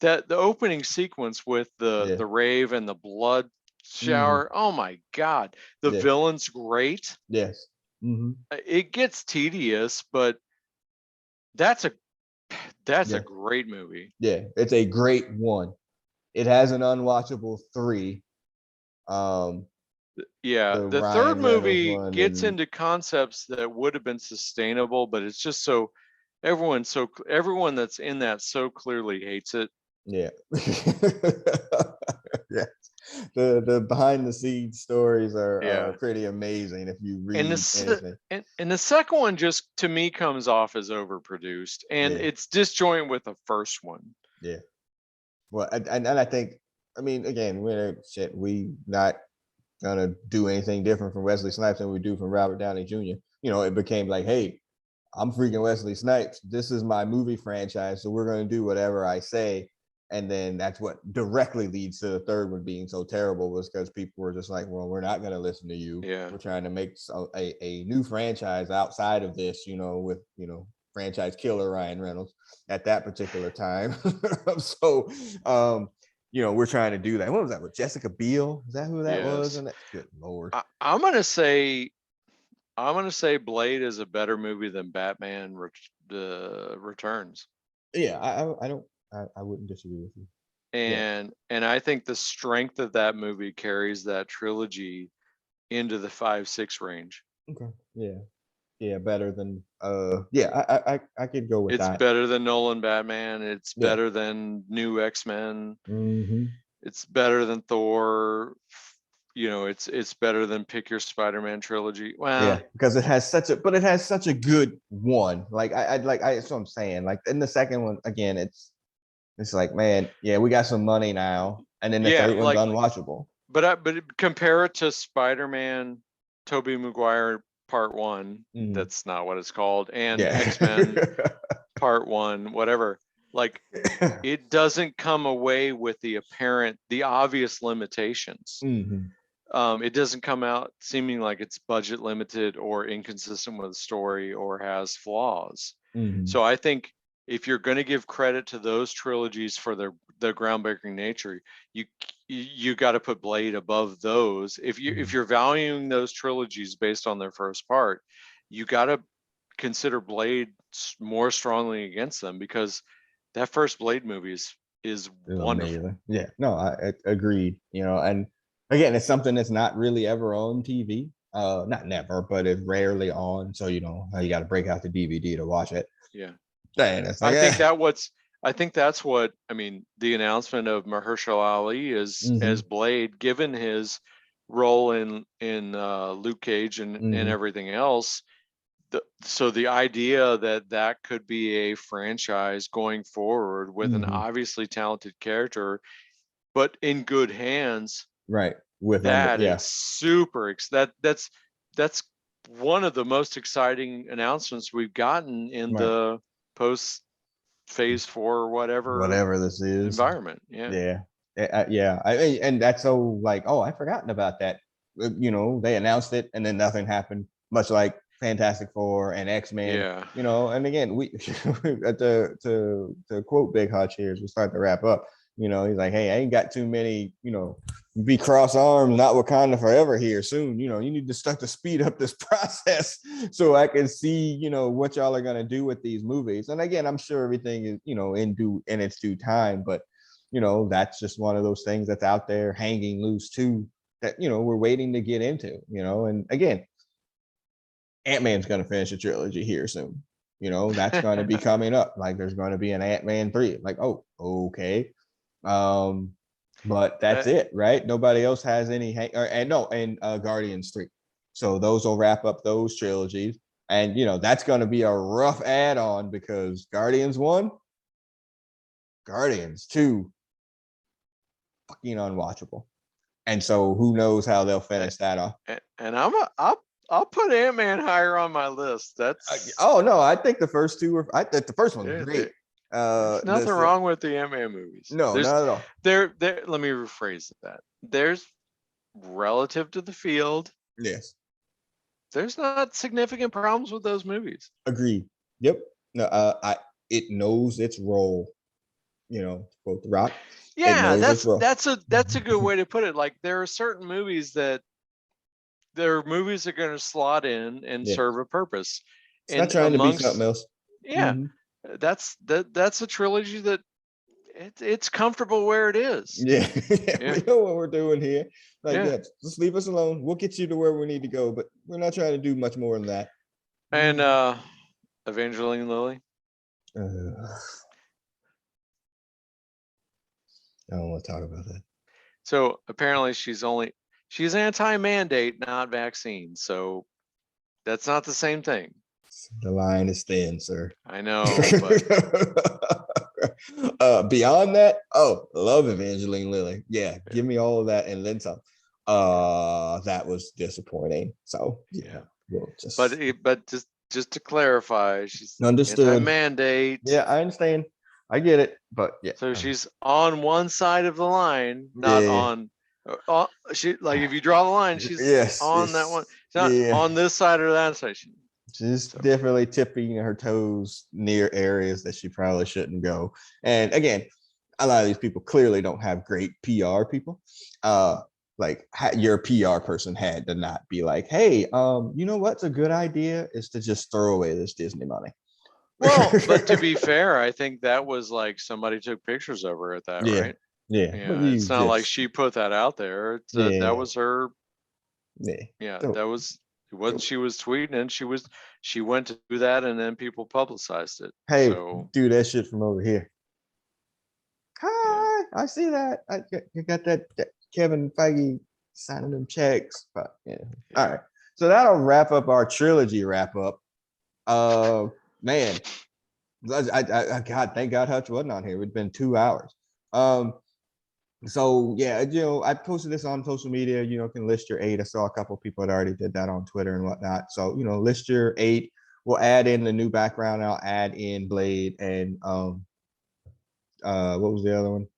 That the opening sequence with the rave and the blood shower, oh my God, the villain's great.
Yes.
It gets tedious, but that's a great movie.
Yeah, it's a great one. It has an unwatchable 3.
Yeah,
The
the third
Ryan Reynolds
movie
one,
gets
and
into concepts that would have been sustainable, but it's just so everyone that's in that so clearly hates it.
yeah. Yeah. The behind the scenes stories are pretty amazing if you read anything.
And the second one just to me comes off as overproduced, and it's disjoint with the first one.
Yeah. Well, and I think, I mean, again, we not gonna do anything different from Wesley Snipes than we do from Robert Downey Jr. It became like, hey, I'm freaking Wesley Snipes. This is my movie franchise, so we're gonna do whatever I say. And then that's what directly leads to the third one being so terrible, was because people were just like, well, we're not going to listen to you.
Yeah.
We're trying to make a new franchise outside of this, with, franchise killer Ryan Reynolds at that particular time. So, we're trying to do that. What was that with Jessica Biel? Is that who that was? And good Lord.
I'm going to say Blade is a better movie than Batman Returns.
Yeah, I wouldn't disagree with you.
And I think the strength of that movie carries that trilogy into the 5-6 range.
Okay. Yeah, better than I could go with that.
It's better than Nolan Batman. It's better than new X-Men.
Mm-hmm.
It's better than Thor. It's better than pick your Spider-Man trilogy. Well,
because it has such a good one. That's what I'm saying. Like in the second one, again, it's like, man, we got some money now, and then the third one's unwatchable.
But compare it to Spider-Man, Tobey Maguire Part 1. Mm-hmm. That's not what it's called, and X-Men Part 1, whatever. Like, it doesn't come away with the obvious limitations.
Mm-hmm.
It doesn't come out seeming like it's budget limited or inconsistent with the story or has flaws.
Mm-hmm.
So I think if you're going to give credit to those trilogies for their groundbreaking nature, you got to put Blade above those. If you're valuing those trilogies based on their first part, you got to consider Blade more strongly against them, because that first Blade movie is wonderful.
Amazing. Yeah, no, I agreed. And again, it's something that's not really ever on TV. Not never, but it's rarely on. So you got to break out the DVD to watch it.
Yeah.
And it's like,
I think that's what the announcement of Mahershala Ali as Blade, given his role in Luke Cage and everything else. So the idea that could be a franchise going forward with an obviously talented character, but in good hands,
right? With
that, it's super. That's one of the most exciting announcements we've gotten in the post phase 4 or whatever
this is
environment.
And that's so like, I've forgotten about that. They announced it and then nothing happened, much like Fantastic Four and X-Men. And again, we to quote Big Hutch here as we start to wrap up, he's like, hey, I ain't got too many, be cross arms, not Wakanda forever here soon. You need to start to speed up this process so I can see, what y'all are gonna do with these movies. And again, I'm sure everything is, in its due time, but that's just one of those things that's out there hanging loose too, that we're waiting to get into. And again, Ant-Man's gonna finish a trilogy here soon. That's going to be coming up. Like, there's going to be an Ant-Man 3. Like, oh, okay. But that's it, right? Nobody else has any and Guardians 3. So those will wrap up those trilogies. And that's going to be a rough add-on, because Guardians 1, Guardians 2, fucking unwatchable. And so who knows how they'll finish that off.
And I'll put Ant-Man higher on my list. That's
no, I think the first two were. I think the first one was great.
There's nothing wrong with the Ant-Man movies.
No, not at all.
There. Let me rephrase that. There's, relative to the field,
yes,
there's not significant problems with those movies.
Agreed. Yep. No, it knows its role. Quote The Rock.
Yeah, that's a good way to put it. Like, there are certain movies that. There are movies that are going to slot in and serve a purpose.
It's not trying to be something else.
Yeah, that's a trilogy that it's comfortable where it is.
Yeah. We know what we're doing here. Like,
Yeah.
just leave us alone. We'll get you to where we need to go, but we're not trying to do much more than that.
And Evangeline Lilly.
I don't want to talk about that.
So apparently she's anti-mandate, not vaccine. So that's not the same thing.
The line is thin, sir.
I know. But
beyond that, love Evangeline Lilly. Yeah, give me all of that and then some. That was disappointing. So we'll just.
But just to clarify, she's
understood.
Anti-mandate.
Yeah, I understand. I get it, but yeah.
So she's on one side of the line, not on. She like if you draw the line, she's on that one. She's not on this side or that side.
She's definitely tipping her toes near areas that she probably shouldn't go. And again, a lot of these people clearly don't have great PR people. Like your PR person had to not be like, hey, you know what's a good idea is to just throw away this Disney money.
Well, but to be fair, I think that was like somebody took pictures of her at that, right?
Yeah.
It's not like she put that out there. That was her.
Yeah.
That was. It wasn't she was tweeting and she went to do that and then people publicized it.
Hey, do that shit from over here. Hi, I see that. You got that Kevin Feige signing them checks. But all right. So that'll wrap up our trilogy wrap up. Man, I God, thank God Hutch wasn't on here. It'd been 2 hours. So yeah, I posted this on social media. Can list your 8. I saw a couple of people that already did that on Twitter and whatnot. So list your 8. We'll add in the new background. I'll add in Blade and what was the other one?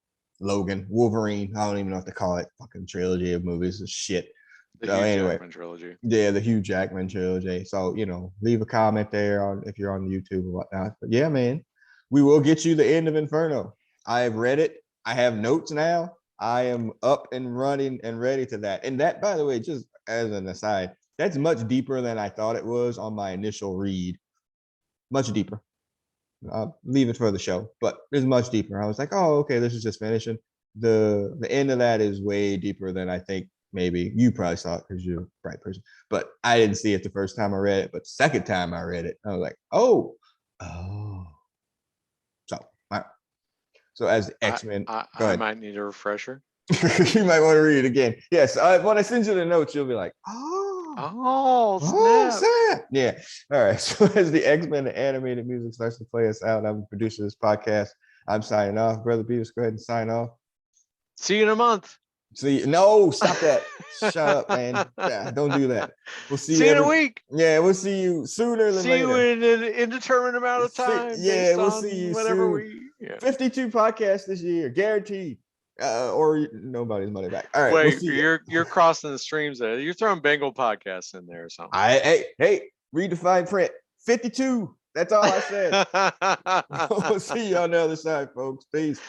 Logan, Wolverine. I don't even know what to call it. Fucking trilogy of movies is shit.
The Hugh Jackman trilogy.
Yeah, the Hugh Jackman trilogy. So leave a comment there if you're on YouTube or whatnot. But yeah, man, we will get you the end of Inferno. I have read it. I have notes now. I am up and running and ready to that. And that, by the way, just as an aside, that's much deeper than I thought it was on my initial read. Much deeper. I'll leave it for the show, but it's much deeper. I was like, oh, okay, this is just finishing. The end of that is way deeper than I think maybe you probably saw it because you're a bright person. But I didn't see it the first time I read it, but the second time I read it, I was like, oh. So, all right. So as the X-Men,
I might need a refresher.
You might want to read it again. Yes, when I send you the notes, you'll be like, snap. Yeah. All right. So as the X-Men animated music starts to play us out, I'm the producer of this podcast. I'm signing off. Brother Beavis, go ahead and sign off.
See you in a month.
No, stop that. Shut up, man. Yeah, don't do that. We'll see you
in a week.
Yeah, we'll see you sooner than later.
See you in an indeterminate amount of time.
We'll see you
whenever
soon. 52 podcasts this year, guaranteed. Or nobody's money back. All right.
Wait, you're crossing the streams there. You're throwing Bengal podcasts in there or something.
Hey, read the fine print. 52. That's all I said. We'll see you on the other side, folks. Peace.